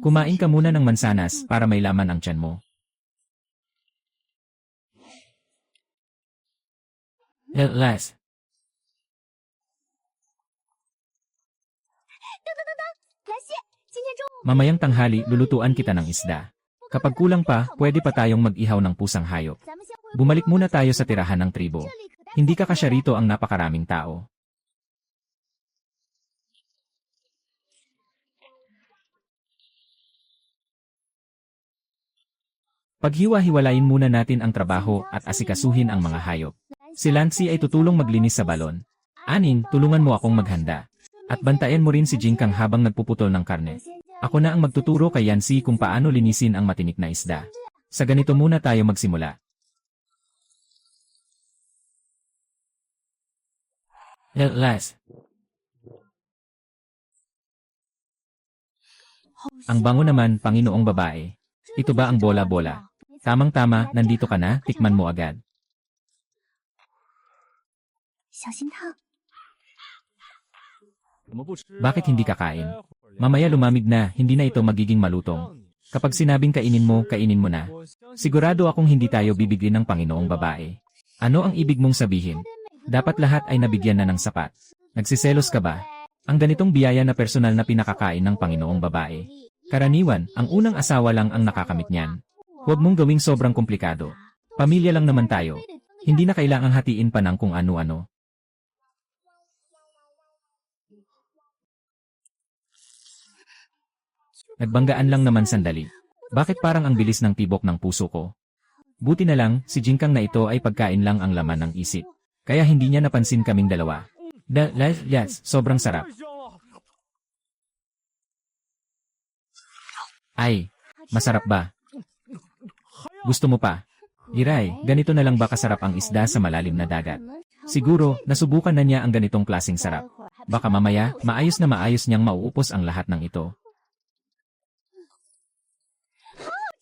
Kumain ka muna ng mansanas para may laman ang tiyan mo. At last. Mamayang tanghali, lulutuan kita ng isda. Kapag kulang pa, pwede pa tayong mag-ihaw ng pusang hayop. Bumalik muna tayo sa tirahan ng tribo. Hindi kakasya rito ang napakaraming tao. Paghiwa-hiwalayin muna natin ang trabaho at asikasuhin ang mga hayop. Si Lancy ay tutulong maglinis sa balon. Aning, tulungan mo akong maghanda. At bantayan mo rin si Jingkang habang nagpuputol ng karne. Ako na ang magtuturo kay Yancy kung paano linisin ang matinik na isda. Sa ganito muna tayo magsimula. At last. Ang bango naman, Panginoong babae. Ito ba ang bola-bola? Tamang-tama, nandito ka na, tikman mo agad. Bakit hindi kakain? Mamaya lumamig na, hindi na ito magiging malutong. Kapag sinabing kainin mo na. Sigurado akong hindi tayo bibigyan ng Panginoong babae. Ano ang ibig mong sabihin? Dapat lahat ay nabigyan na ng sapat. Nagsiselos ka ba? Ang ganitong biyaya na personal na pinakakain ng Panginoong babae. Karaniwan, ang unang asawa lang ang nakakamit niyan. Huwag mong gawing sobrang komplikado. Pamilya lang naman tayo. Hindi na kailangang hatiin pa ng kung ano-ano. Nagbanggaan lang naman sandali. Bakit parang ang bilis ng tibok ng puso ko? Buti na lang, si Jingkang na ito ay pagkain lang ang laman ng isip. Kaya hindi niya napansin kaming dalawa. Yes, sobrang sarap. Ay, masarap ba? Gusto mo pa? Iray, ganito na lang ba kasarap ang isda sa malalim na dagat? Siguro, nasubukan na niya ang ganitong klaseng sarap. Baka mamaya, maayos na maayos niyang mauupos ang lahat ng ito.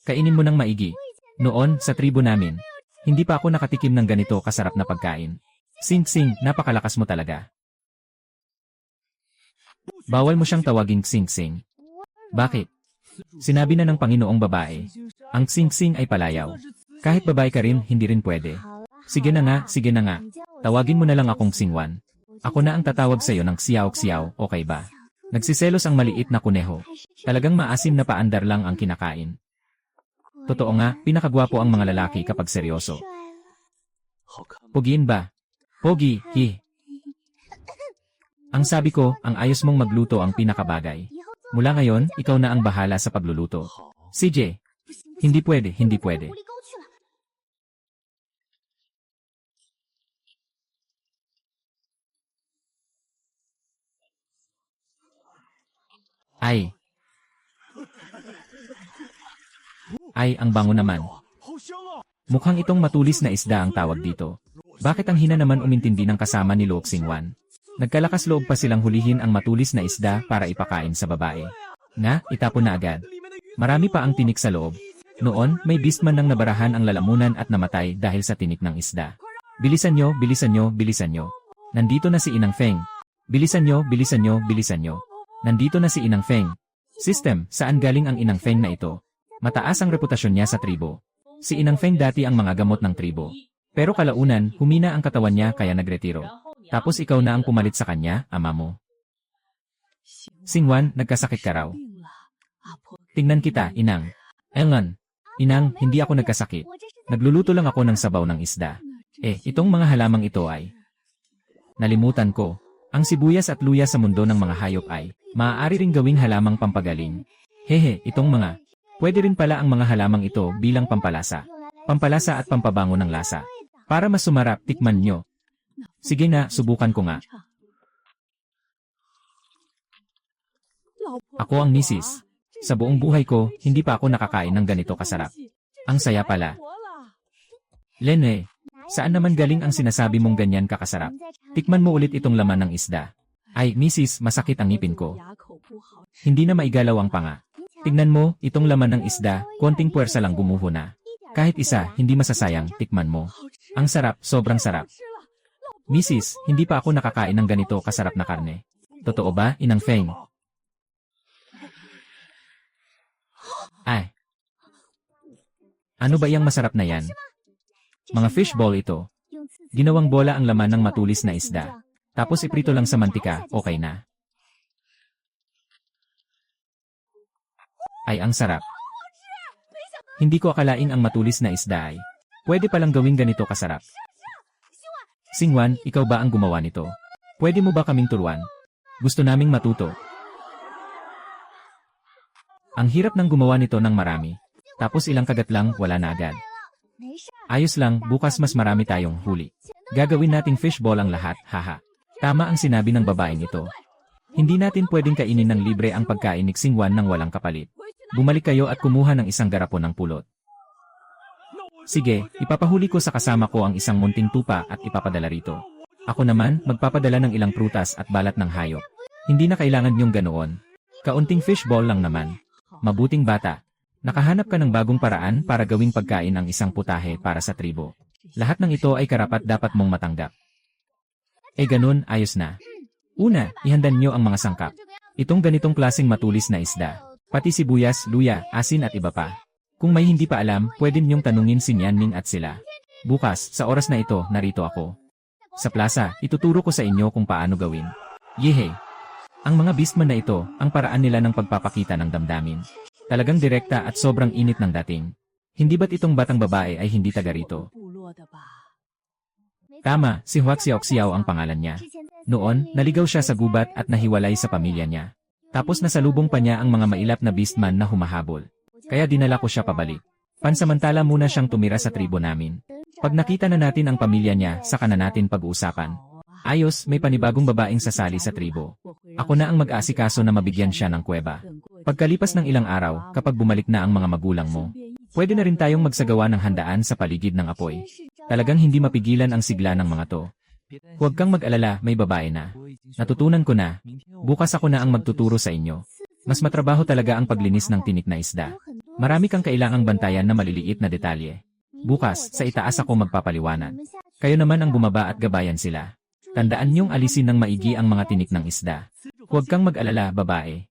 Kainin mo ng maigi. Noon, sa tribo namin, hindi pa ako nakatikim ng ganito kasarap na pagkain. Sing-sing, napakalakas mo talaga. Bawal mo siyang tawaging sing-sing. Bakit? Sinabi na ng Panginoong babae. Ang sing-sing ay palayaw. Kahit babae ka rin, hindi rin pwede. Sige na nga. Tawagin mo na lang akong Singwan. Ako na ang tatawag sa'yo ng siyaw-siyaw, okay ba? Nagsiselos ang maliit na kuneho. Talagang maasim na paandar lang ang kinakain. Totoo nga, pinakagwapo ang mga lalaki kapag seryoso. Pogiin ba? Pogi, hi. Ang sabi ko, ang ayos mong magluto ang pinakabagay. Mula ngayon, ikaw na ang bahala sa pagluluto. CJ, hindi pwede. Ay, ang bango naman. Mukhang itong matulis na isda ang tawag dito. Bakit ang hina naman umintindi ng kasama ni Luok Singwan? Nagkalakas loob pa silang hulihin ang matulis na isda para ipakain sa babae. Itapon na agad. Marami pa ang tinik sa loob. Noon, may beastman nang nabarahan ang lalamunan at namatay dahil sa tinik ng isda. Bilisan nyo. Nandito na si Inang Feng. Bilisan nyo. Nandito na si Inang Feng. System, saan galing ang Inang Feng na ito? Mataas ang reputasyon niya sa tribo. Si Inang Feng dati ang mga gamot ng tribo. Pero kalaunan, humina ang katawan niya kaya nagretiro. Tapos ikaw na ang pumalit sa kanya, ama mo. Singwan, nagkasakit ka raw. Tingnan kita, Inang. Engan. Inang, hindi ako nagkasakit. Nagluluto lang ako ng sabaw ng isda. Itong mga halamang ito ay... Nalimutan ko. Ang sibuyas at luya sa mundo ng mga hayop ay maaari ring gawing halamang pampagaling. Itong mga... Pwede rin pala ang mga halamang ito bilang pampalasa. Pampalasa at pampabango ng lasa. Para mas sumarap, tikman nyo. Sige na, subukan ko nga. Ako ang misis. Sa buong buhay ko, hindi pa ako nakakain ng ganito kasarap. Ang saya pala. Lene, saan naman galing ang sinasabi mong ganyan kakasarap? Tikman mo ulit itong laman ng isda. Ay, misis, masakit ang ngipin ko. Hindi na maigalaw ang panga. Tingnan mo, itong laman ng isda, konting puwersa lang gumuho na. Kahit isa, hindi masasayang, tikman mo. Ang sarap, sobrang sarap. Misis, hindi pa ako nakakain ng ganito kasarap na karne. Totoo ba, Inang Feng? Ano ba yang masarap na yan? Mga fishball ito. Ginawang bola ang laman ng matulis na isda. Tapos iprito lang sa mantika, okay na. Ay, ang sarap. Hindi ko akalain ang matulis na isda ay pwede palang gawing ganito kasarap. Singwan, ikaw ba ang gumawa nito? Pwede mo ba kaming turuan? Gusto naming matuto. Ang hirap ng gumawa nito ng marami. Tapos ilang kagat lang, wala na agad. Ayos lang, bukas mas marami tayong huli. Gagawin nating fishball ang lahat, haha. Tama ang sinabi ng babaeng ito. Hindi natin pwedeng kainin ng libre ang pagkain ni Singwan ng walang kapalit. Bumalik kayo at kumuha ng isang garapon ng pulot. Sige, ipapahuli ko sa kasama ko ang isang munting tupa at ipapadala rito. Ako naman, magpapadala ng ilang prutas at balat ng hayop. Hindi na kailangan yung ganoon. Kaunting fishball lang naman. Mabuting bata. Nakahanap ka ng bagong paraan para gawing pagkain ang isang putahe para sa tribo. Lahat ng ito ay karapat-dapat mong matanggap. Ganun, ayos na. Una, ihandan nyo ang mga sangkap. Itong ganitong klaseng matulis na isda. Pati sibuyas, luya, asin at iba pa. Kung may hindi pa alam, pwede niyong tanungin si Nyanming at sila. Bukas, sa oras na ito, narito ako. Sa plaza, ituturo ko sa inyo kung paano gawin. Yehe! Ang mga beastman na ito, ang paraan nila ng pagpapakita ng damdamin. Talagang direkta at sobrang init ng dating. Hindi ba't itong batang babae ay hindi taga rito? Tama, si Huat Xiaoxiao ang pangalan niya. Noon, naligaw siya sa gubat at nahiwalay sa pamilya niya. Tapos nasalubong pa niya ang mga mailap na beastman na humahabol. Kaya dinala ko siya pabalik. Pansamantala muna siyang tumira sa tribo namin. Pag nakita na natin ang pamilya niya, saka na natin pag-uusapan. Ayos, may panibagong babaeng sasali sa tribo. Ako na ang mag-aasikaso na mabigyan siya ng kuweba. Pagkalipas ng ilang araw, kapag bumalik na ang mga magulang mo, pwede na rin tayong magsagawa ng handaan sa paligid ng apoy. Talagang hindi mapigilan ang sigla ng mga to. Huwag kang mag-alala, may babae na. Natutunan ko na. Bukas ako na ang magtuturo sa inyo. Mas matrabaho talaga ang paglinis ng tinik na isda. Marami kang kailangang bantayan na maliliit na detalye. Bukas, sa itaas ako magpapaliwanag. Kayo naman ang bumaba at gabayan sila. Tandaan niyong alisin ng maigi ang mga tinik ng isda. Huwag kang mag-alala, babae.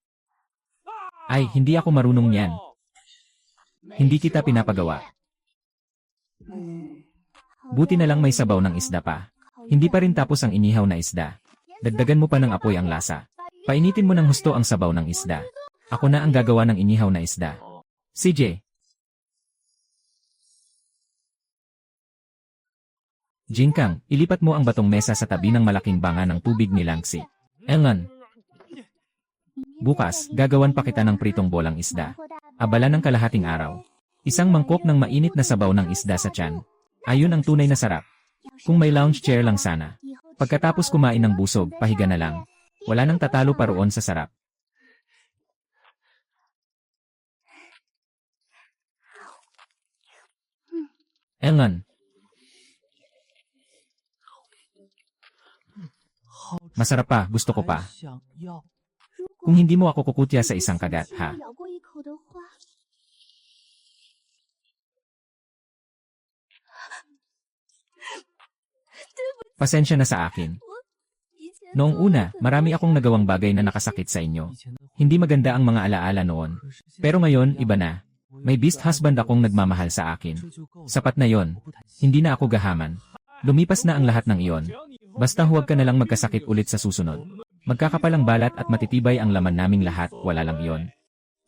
Ay, hindi ako marunong niyan. Hindi kita pinapagawa. Buti na lang may sabaw ng isda pa. Hindi pa rin tapos ang inihaw na isda. Dagdagan mo pa ng apoy ang lasa. Painitin mo ng husto ang sabaw ng isda. Ako na ang gagawa ng inihaw na isda. CJ. Jinkang, ilipat mo ang batong mesa sa tabi ng malaking banga ng tubig ni Langsi. Elngan. Bukas, gagawan pa kita ng pritong bolang isda. Abala ng kalahating araw. Isang mangkok ng mainit na sabaw ng isda sa tiyan. Ayun ang tunay na sarap. Kung may lounge chair lang sana. Pagkatapos kumain ng busog, pahiga na lang. Wala nang tatalo pa roon sa sarap. Elngan. Masarap pa, gusto ko pa. Kung hindi mo ako kukutya sa isang kagat, ha? Pasensya na sa akin. Noong una, marami akong nagawang bagay na nakasakit sa inyo. Hindi maganda ang mga alaala noon. Pero ngayon, iba na. May beast husband akong nagmamahal sa akin. Sapat na yon. Hindi na ako gahaman. Lumipas na ang lahat ng iyon. Basta huwag ka na lang magkasakit ulit sa susunod. Magkakapalang balat at matitibay ang laman naming lahat, wala lang iyon.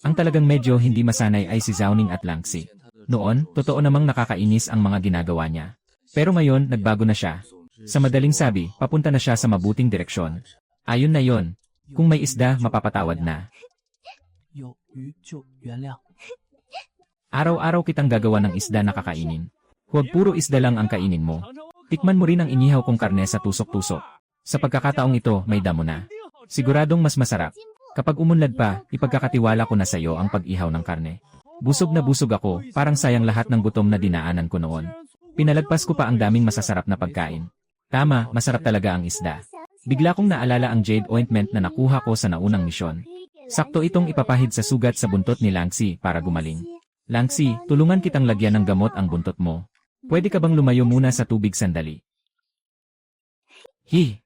Ang talagang medyo hindi masanay ay si Zhao Ning at Langsi. Noon, totoo namang nakakainis ang mga ginagawa niya. Pero ngayon, nagbago na siya. Sa madaling sabi, papunta na siya sa mabuting direksyon. Ayon na yon. Kung may isda, mapapatawad na. Araw-araw kitang gagawa ng isda na kakainin. Huwag puro isda lang ang kainin mo. Tikman mo rin ang inihaw kong karne sa tusok-tusok. Sa pagkakataong ito, may damo na. Siguradong mas masarap. Kapag umunlad pa, ipagkakatiwala ko na sa iyo ang pag-ihaw ng karne. Busog na busog ako, parang sayang lahat ng gutom na dinaanan ko noon. Pinalagpas ko pa ang daming masasarap na pagkain. Tama, masarap talaga ang isda. Bigla kong naalala ang jade ointment na nakuha ko sa naunang misyon. Sakto itong ipapahid sa sugat sa buntot ni Langsi para gumaling. Langsi, tulungan kitang lagyan ng gamot ang buntot mo. Pwede ka bang lumayo muna sa tubig sandali? Hi!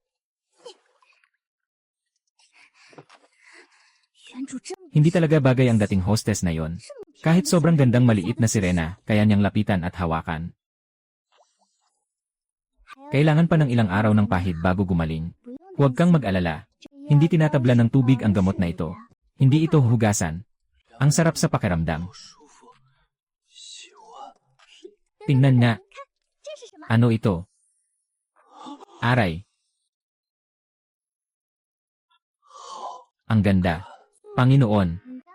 Hindi talaga bagay ang dating hostess na yon. Kahit sobrang gandang maliit na sirena, kaya niyang lapitan at hawakan. Kailangan pa ng ilang araw ng pahid bago gumaling. Huwag kang mag-alala. Hindi tinatabla ng tubig ang gamot na ito. Hindi ito hugasan. Ang sarap sa pakiramdam. Tingnan nga. Ano ito? Aray. Ang ganda. Panginoon,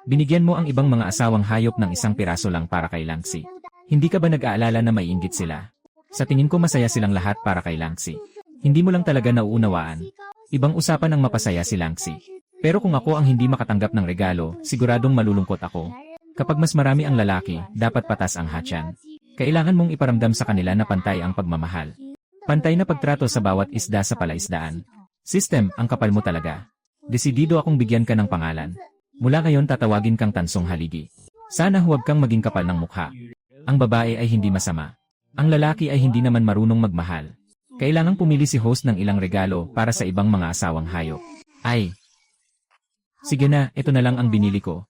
binigyan mo ang ibang mga asawang hayop ng isang piraso lang para kay Langsi. Hindi ka ba nag-aalala na maiinggit sila? Sa tingin ko masaya silang lahat para kay Langsi. Hindi mo lang talaga nauunawaan. Ibang usapan ang mapasaya si Langsi. Pero kung ako ang hindi makatanggap ng regalo, siguradong malulungkot ako. Kapag mas marami ang lalaki, dapat patas ang hatyan. Kailangan mong iparamdam sa kanila na pantay ang pagmamahal. Pantay na pagtrato sa bawat isda sa palaisdaan. System, ang kapal mo talaga. Desidido akong bigyan ka ng pangalan. Mula ngayon tatawagin kang Tansong Haligi. Sana huwag kang maging kapal ng mukha. Ang babae ay hindi masama. Ang lalaki ay hindi naman marunong magmahal. Kailangang pumili si host ng ilang regalo para sa ibang mga asawang hayop. Ay! Sige na, ito na lang ang binili ko.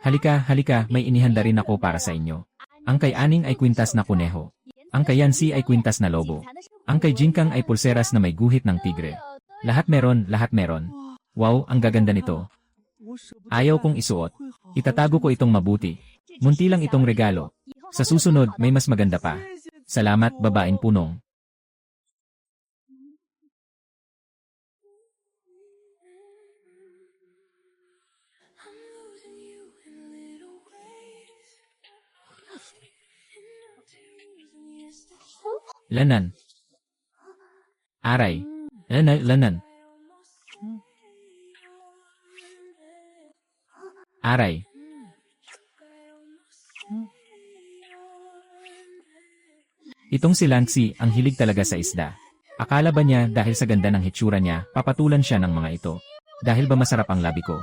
Halika, halika, may inihanda rin ako para sa inyo. Ang kay Aning ay kwintas na kuneho. Ang kay Yancy ay kwintas na lobo. Ang kay Jinkang ay pulseras na may guhit ng tigre. Lahat meron, lahat meron. Wow, ang gaganda nito. Ayaw kong isuot. Itatago ko itong mabuti. Munti lang itong regalo. Sa susunod, may mas maganda pa. Salamat, babaeng punong. Lanan. Aray. Lanan. Aray. Itong si Lancy, ang hilig talaga sa isda. Akala ba niya dahil sa ganda ng hitsura niya, papatulan siya ng mga ito? Dahil ba masarap ang labi ko?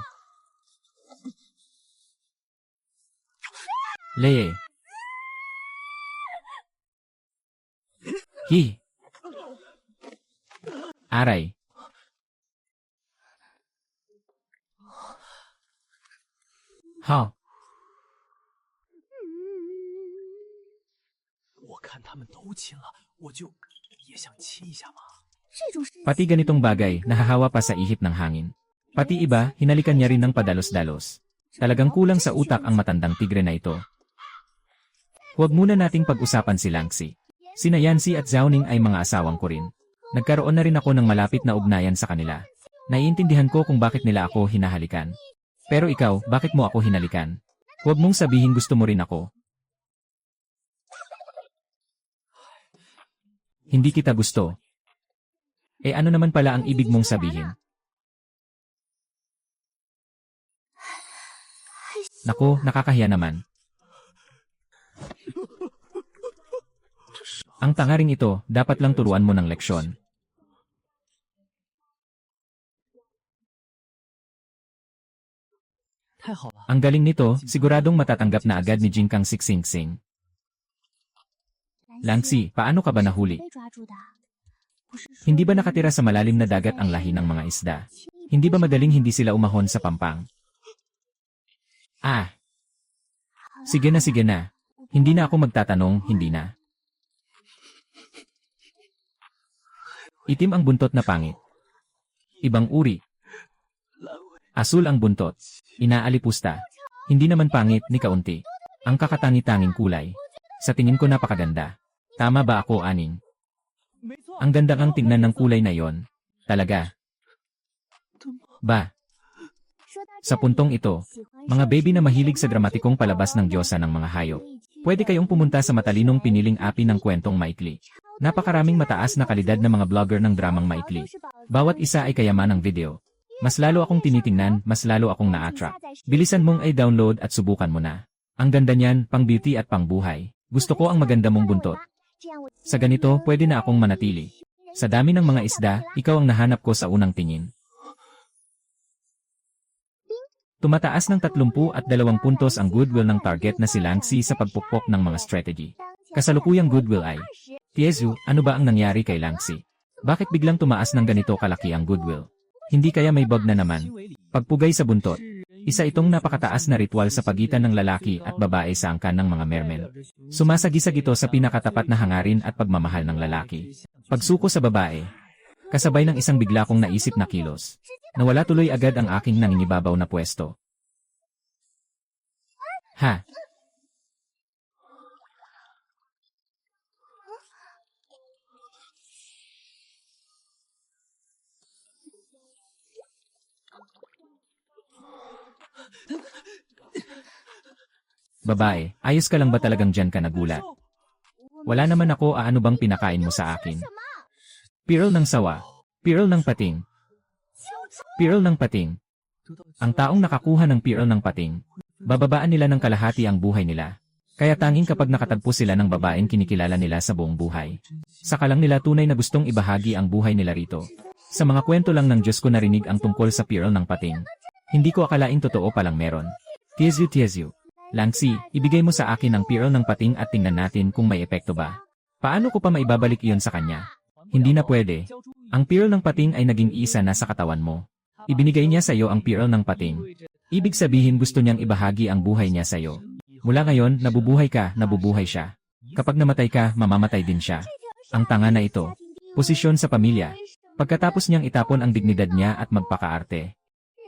Lee. Hi. Aray. Ha.
我看他们都亲了，我就也想亲一下嘛。
Pati ganitong bagay, nahahawa pa sa ihip ng hangin. Pati iba, hinalikan niya rin ng padalos-dalos. Talagang kulang sa utak ang matandang tigre na ito. Huwag muna nating pag-usapan si Lancy. Sina Yancy at Xiaoning ay mga asawang ko rin. Nagkaroon na rin ako ng malapit na ugnayan sa kanila. Naiintindihan ko kung bakit nila ako hinahalikan. Pero ikaw, bakit mo ako hinalikan? Huwag mong sabihin gusto mo rin ako. Hindi kita gusto. Eh ano naman pala ang ibig mong sabihin? Naku, nakakahiya naman. Ang tangaring ito, dapat lang turuan mo ng leksyon. Ang galing nito, siguradong matatanggap na agad ni Jingkang Siksingsing. Lancy, paano ka ba nahuli? Hindi ba nakatira sa malalim na dagat ang lahi ng mga isda? Hindi ba madaling hindi sila umahon sa pampang? Ah! Sige na. Hindi na ako magtatanong, hindi na. Itim ang buntot na pangit. Ibang uri. Asul ang buntot. Inaalipusta. Hindi naman pangit ni kaunti. Ang kakatangi-tanging kulay. Sa tingin ko napakaganda. Tama ba ako, Aning? Ang ganda kang tingnan ng kulay na yon. Talaga. Ba? Sa puntong ito, mga baby na mahilig sa dramatikong palabas ng diyosa ng mga hayop, pwede kayong pumunta sa matalinong piniling api ng kwentong maikli. Napakaraming mataas na kalidad na mga vlogger ng dramang maikli. Bawat isa ay kayaman ng video. Mas lalo akong tinitingnan, mas lalo akong na-attract. Bilisan mong ay download at subukan mo na. Ang ganda niyan, pang beauty at pang buhay. Gusto ko ang maganda mong buntot. Sa ganito, pwede na akong manatili. Sa dami ng mga isda, ikaw ang nahanap ko sa unang tingin. Tumataas ng 30 at 2 puntos ang goodwill ng target na si Lancy sa pagpukpok ng mga strategy. Kasalukuyang goodwill ay, Tiezu, ano ba ang nangyari kay Lancy? Bakit biglang tumaas ng ganito kalaki ang goodwill? Hindi kaya may bug na naman? Pagpugay sa buntot. Isa itong napakataas na ritual sa pagitan ng lalaki at babae sa angkan ng mga mermen. Sumasagisag ito sa pinakatapat na hangarin at pagmamahal ng lalaki. Pagsuko sa babae. Kasabay ng isang bigla kong naisip na kilos. Nawala tuloy agad ang aking nangingibabaw na pwesto. Ha? Babae, ayos ka lang ba talagang dyan ka nagulat? Wala naman ako ano bang pinakain mo sa akin. Pearl ng sawa. Pearl ng pating. Pearl ng pating. Ang taong nakakuha ng pearl ng pating, bababaan nila ng kalahati ang buhay nila. Kaya tanging kapag nakatagpo sila ng babaeng kinikilala nila sa buong buhay. Saka lang nila tunay na gustong ibahagi ang buhay nila rito. Sa mga kwento lang ng Diyos ko narinig ang tungkol sa pearl ng pating. Hindi ko akalaing totoo palang meron. Tiezu. Lancy, ibigay mo sa akin ang pearl ng pating at tingnan natin kung may epekto ba. Paano ko pa maibabalik iyon sa kanya? Hindi na pwede. Ang pearl ng pating ay naging isa na sa katawan mo. Ibinigay niya sa iyo ang pearl ng pating. Ibig sabihin gusto niyang ibahagi ang buhay niya sa iyo. Mula ngayon, nabubuhay ka, nabubuhay siya. Kapag namatay ka, mamamatay din siya. Ang tanga na ito. Posisyon sa pamilya. Pagkatapos niyang itapon ang dignidad niya at magpakaarte.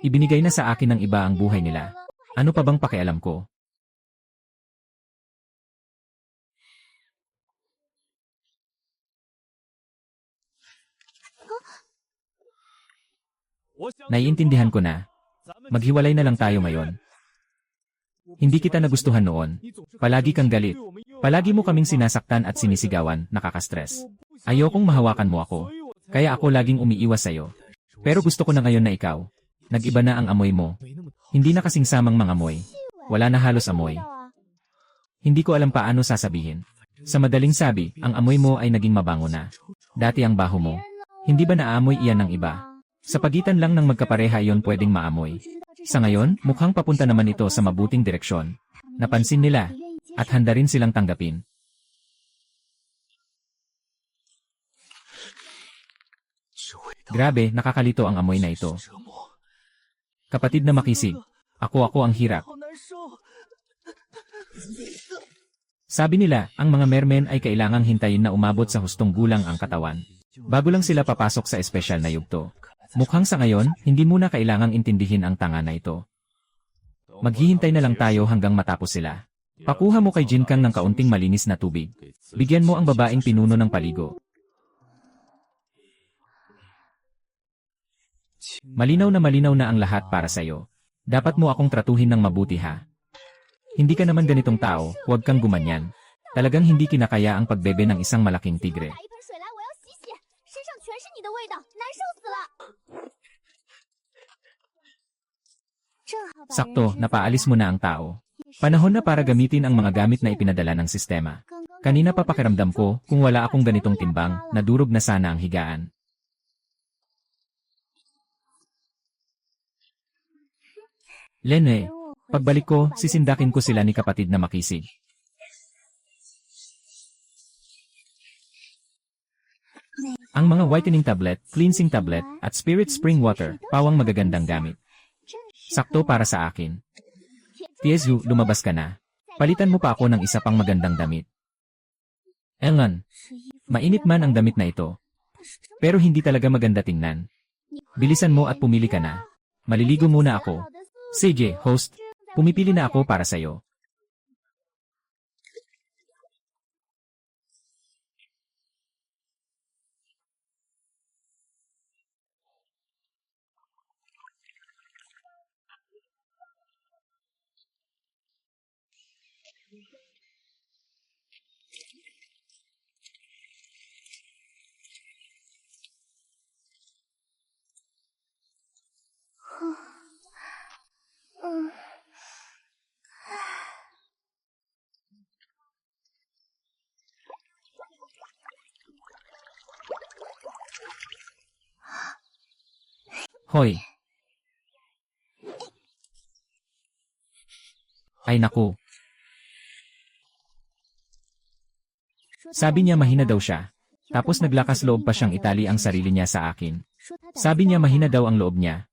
Ibinigay na sa akin ng iba ang buhay nila. Ano pa bang pakialam ko? Naiintindihan ko na. Maghiwalay na lang tayo ngayon. Hindi kita nagustuhan noon. Palagi kang galit. Palagi mo kaming sinasaktan at sinisigawan, nakaka-stress. Ayokong mahawakan mo ako. Kaya ako laging umiiwas sa'yo. Pero gusto ko na ngayon na ikaw. Nag-iba na ang amoy mo. Hindi na kasing samang mga amoy. Wala na halos amoy. Hindi ko alam paano sasabihin. Sa madaling sabi, ang amoy mo ay naging mabango na. Dati ang baho mo. Hindi ba naamoy iyan ng iba? Sa pagitan lang ng magkapareha iyon pwedeng maamoy. Sa ngayon, mukhang papunta naman ito sa mabuting direksyon. Napansin nila, at handa rin silang tanggapin. Grabe, nakakalito ang amoy na ito. Kapatid na makisig, ako ang hirap. Sabi nila, ang mga mermen ay kailangang hintayin na umabot sa hustong gulang ang katawan. Bago lang sila papasok sa espesyal na yugto. Mukhang sa ngayon, hindi muna kailangang intindihin ang tanga na ito. Maghihintay na lang tayo hanggang matapos sila. Pakuha mo kay Jinkang ng kaunting malinis na tubig. Bigyan mo ang babaeng pinuno ng paligo. Malinaw na ang lahat para sa'yo. Dapat mo akong tratuhin ng mabuti ha. Hindi ka naman ganitong tao, huwag kang gumanyan. Talagang hindi kinakaya ang pagbebe ng isang malaking tigre. Sakto, napaalis mo na ang tao. Panahon na para gamitin ang mga gamit na ipinadala ng sistema. Kanina pa pakiramdam ko, kung wala akong ganitong timbang, nadurog na sana ang higaan. Lene, pagbalik ko, sisindakin ko sila ni kapatid na makisig. Ang mga whitening tablet, cleansing tablet, at spirit spring water, pawang magagandang gamit. Sakto para sa akin. Tiezu, lumabas ka na. Palitan mo pa ako ng isa pang magandang damit. Engan, mainit man ang damit na ito. Pero hindi talaga maganda tingnan. Bilisan mo at pumili ka na. Maliligo muna ako. Sige, host. Pumipili na ako para sa'yo. Hoy! Ay naku! Sabi niya mahina daw siya. Tapos naglakas loob pa siyang itali ang sarili niya sa akin. Sabi niya mahina daw ang loob niya.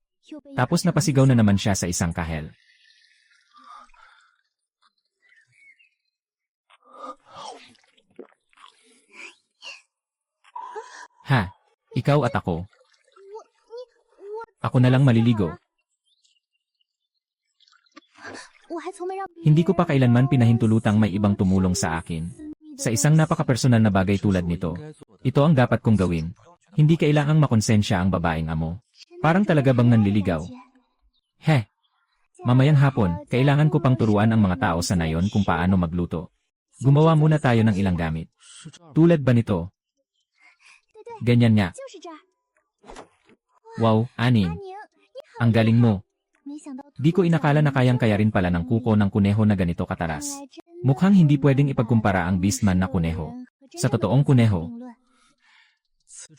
Tapos napasigaw na naman siya sa isang kahel. Ha! Ikaw at ako. Ako na lang maliligo. Hindi ko pa kailanman pinahintulutang may ibang tumulong sa akin. Sa isang napaka-personal na bagay tulad nito, ito ang dapat kong gawin. Hindi kailangang makonsensya ang babaeng amo. Parang talaga bang nanliligaw? He! Mamayang hapon, kailangan ko pang turuan ang mga tao sa nayon kung paano magluto. Gumawa muna tayo ng ilang gamit. Tulad ba nito? Ganyan nga. Wow, Aning. Ang galing mo. Di ko inakala na kayang-kaya rin pala ng kuko ng kuneho na ganito kataras. Mukhang hindi pwedeng ipagkumpara ang beastman na kuneho sa totoong kuneho.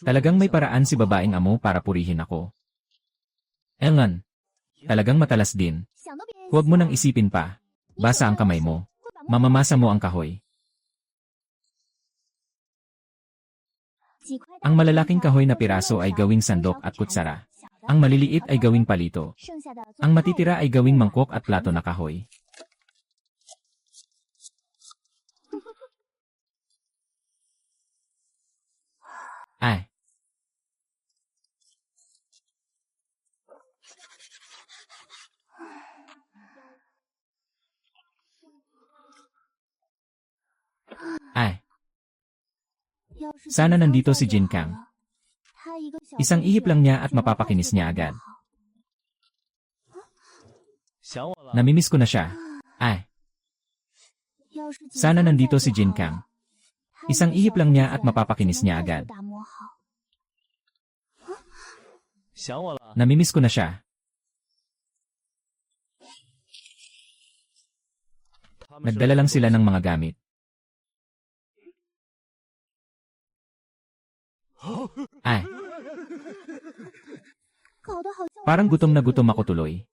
Talagang may paraan si babaeng amo para purihin ako. Engan, talagang matalas din. Huwag mo nang isipin pa. Basa ang kamay mo. Mamamasa mo ang kahoy. Ang malalaking kahoy na piraso ay gawing sandok at kutsara. Ang maliliit ay gawing palito. Ang matitira ay gawing mangkok at plato na kahoy. Ay. Ay. Sana nandito si Jinkang. Isang ihip lang niya at mapapakinis niya agad. Namimiss ko na siya. Ay, sana nandito si Jin Kang. Isang ihip lang niya at mapapakinis niya agad. Namimiss ko na siya. Nagdala lang sila ng mga gamit. Ay, parang gutom na gutom ako tuloy.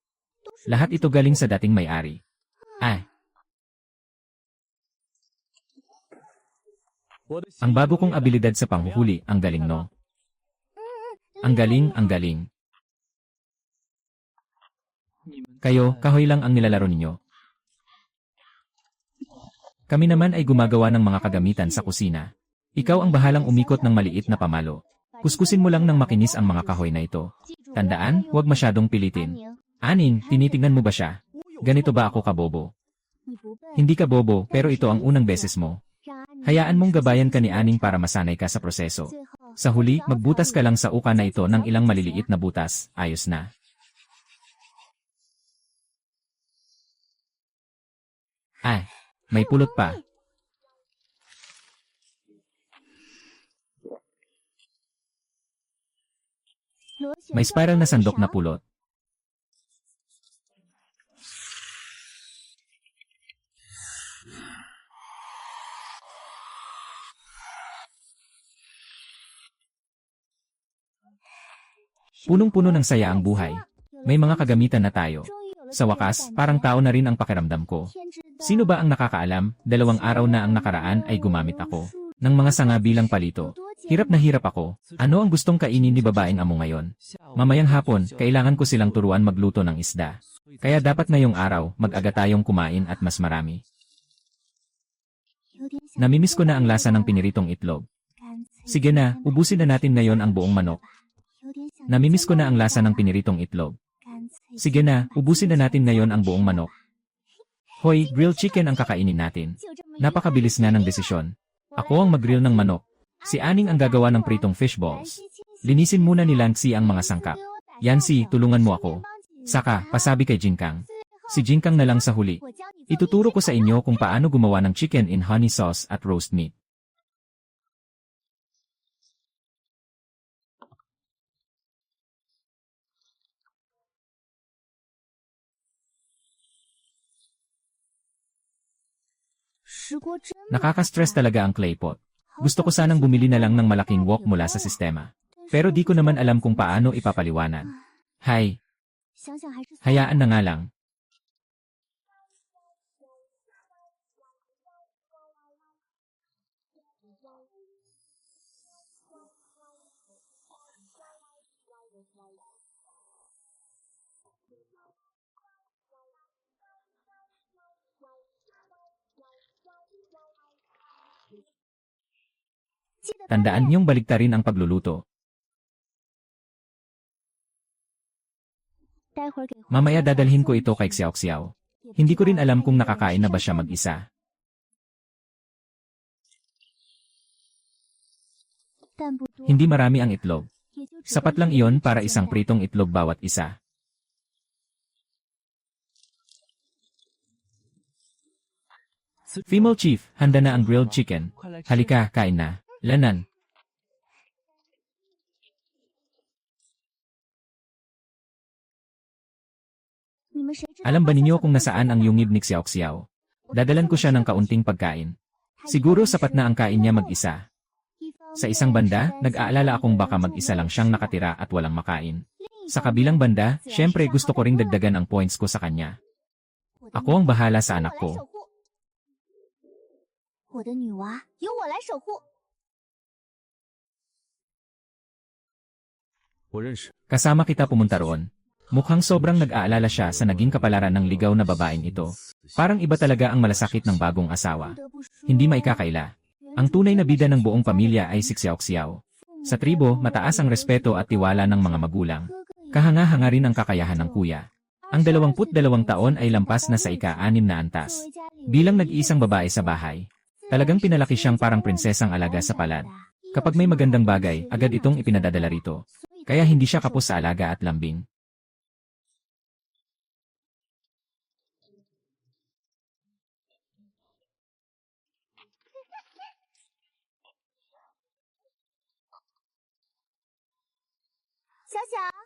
Lahat ito galing sa dating may-ari. Ay, ang bago kong abilidad sa panghuhuli, ang galing no? Ang galing, ang galing. Kayo, kahoy lang ang nilalaro ninyo. Kami naman ay gumagawa ng mga kagamitan sa kusina. Ikaw ang bahalang umikot ng maliit na pamalo. Kuskusin mo lang ng makinis ang mga kahoy na ito. Tandaan, huwag masyadong pilitin. Anin, tinitingnan mo ba siya? Ganito ba ako kabobo? Hindi ka bobo, pero ito ang unang beses mo. Hayaan mong gabayan ka ni Aning para masanay ka sa proseso. Sa huli, magbutas ka lang sa uka na ito ng ilang maliliit na butas, ayos na. Ay, may pulot pa. May spiral na sandok na pulot. Punong-puno ng saya ang buhay. May mga kagamitan na tayo. Sa wakas, parang tao na rin ang pakiramdam ko. Sino ba ang nakakaalam, 2 araw na ang nakaraan ay gumamit ako ng mga sanga bilang palito. Hirap na hirap ako. Ano ang gustong kainin ni babaeng amo ngayon? Mamayang hapon, kailangan ko silang turuan magluto ng isda. Kaya dapat ngayong araw, mag-aga tayong kumain at mas marami. Namimiss ko na ang lasa ng piniritong itlog. Sige na, ubusin na natin ngayon ang buong manok. Namimiss ko na ang lasa ng piniritong itlog. Sige na, ubusin na natin ngayon ang buong manok. Hoy, grilled chicken ang kakainin natin. Napakabilis nga ng desisyon. Ako ang mag-grill ng manok. Si Aning ang gagawa ng pritong fish balls. Linisin muna ni Lanxi ang mga sangkap. Yancy, tulungan mo ako. Saka, pasabi kay Jin Kang. Si Jin Kang na lang sa huli. Ituturo ko sa inyo kung paano gumawa ng chicken in honey sauce at roast meat. Nakaka-stress talaga ang clay pot. Gusto ko sanang bumili na lang ng malaking wok mula sa sistema. Pero di ko naman alam kung paano ipapaliwanag. Hay, hayaan na nga lang. Tandaan niyong baliktarin ang pagluluto. Mamaya dadalhin ko ito kay Xiao Xiao. Hindi ko rin alam kung nakakain na ba siya mag-isa. Hindi marami ang itlog. Sapat lang iyon para isang pritong itlog bawat isa. Female Chief, handa na ang grilled chicken. Halika, kain na. Lanan. Alam ba ninyo kung nasaan ang yungib ni Xiao Xiao? Dadalan ko siya ng kaunting pagkain. Siguro sapat na ang kain niya mag-isa. Sa isang banda, nag-aalala akong baka mag-isa lang siyang nakatira at walang makain. Sa kabilang banda, syempre gusto ko ring dagdagan ang points ko sa kanya. Ako ang bahala sa anak ko. Kasama kita pumunta roon. Mukhang sobrang nag-aalala siya sa naging kapalaran ng ligaw na babaeng ito. Parang iba talaga ang malasakit ng bagong asawa. Hindi maikakaila. Ang tunay na bida ng buong pamilya ay si Xiao Xiao. Sa tribo, mataas ang respeto at tiwala ng mga magulang. Kahanga-hanga rin ang kakayahan ng kuya. Ang 22 taon ay lampas na sa ika-6 na antas. Bilang nag-iisang babae sa bahay, talagang pinalaki siyang parang prinsesang alaga sa palad. Kapag may magandang bagay, agad itong ipinadadala rito. Kaya hindi siya kapos sa alaga at lambing.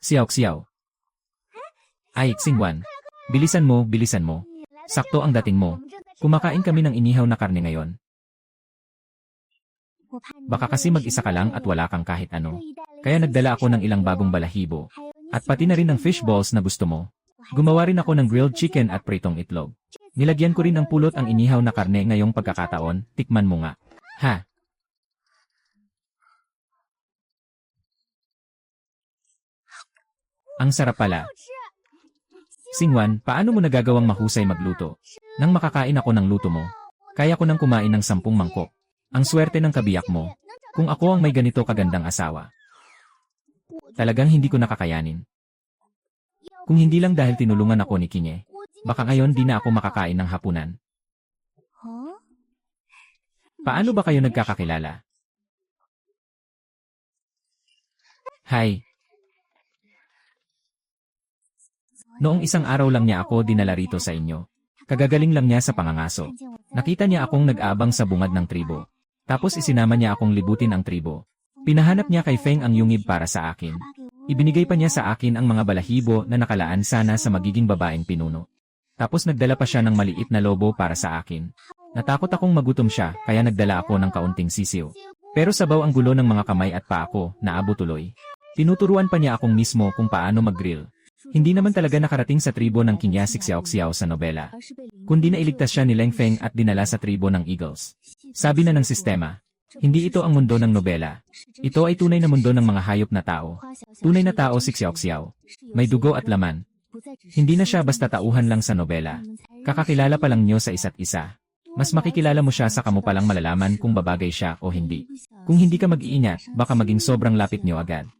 Xiao Xiao. Ay, Xingwan. Bilisan mo, bilisan mo. Sakto ang dating mo. Kumakain kami ng inihaw na karne ngayon. Baka kasi mag-isa ka lang at wala kang kahit ano. Kaya nagdala ako ng ilang bagong balahibo. At pati na rin ng fish balls na gusto mo. Gumawa rin ako ng grilled chicken at pritong itlog. Nilagyan ko rin ng pulot ang inihaw na karne ngayong pagkakataon, tikman mo nga. Ha? Ang sarap pala. Xingwan, paano mo nagagawang mahusay magluto? Nang makakain ako ng luto mo, kaya ko nang kumain ng 10 mangkok. Ang swerte ng kabiyak mo. Kung ako ang may ganito kagandang asawa. Talagang hindi ko nakakayanin. Kung hindi lang dahil tinulungan ako ni Kinye, baka ngayon di na ako makakain ng hapunan. Paano ba kayo nagkakakilala? Hi. Noong isang araw lang niya ako dinala rito sa inyo. Kagagaling lang niya sa pangangaso. Nakita niya akong nag-aabang sa bungad ng tribo. Tapos isinama niya akong libutin ang tribo. Pinahanap niya kay Feng ang yungib para sa akin. Ibinigay pa niya sa akin ang mga balahibo na nakalaan sana sa magiging babaeng pinuno. Tapos nagdala pa siya ng maliit na lobo para sa akin. Natakot akong magutom siya kaya nagdala ako ng kaunting sisiw. Pero sabaw ang gulo ng mga kamay at paa ko, naabo tuloy. Tinuturuan pa niya akong mismo kung paano mag-grill. Hindi naman talaga nakarating sa tribo ng Kinyasik Xiao Xiao sa nobela. Kundi nailigtas siya ni Leng Feng at dinala sa tribo ng Eagles. Sabi na ng sistema, hindi ito ang mundo ng nobela. Ito ay tunay na mundo ng mga hayop na tao. Tunay na tao si Xiao Xiao. May dugo at laman. Hindi na siya basta tauhan lang sa nobela. Kakakilala pa lang niyo sa isa't isa. Mas makikilala mo siya sa kamo palang malalaman kung babagay siya o hindi. Kung hindi ka mag-iingat, baka maging sobrang lapit niyo agad.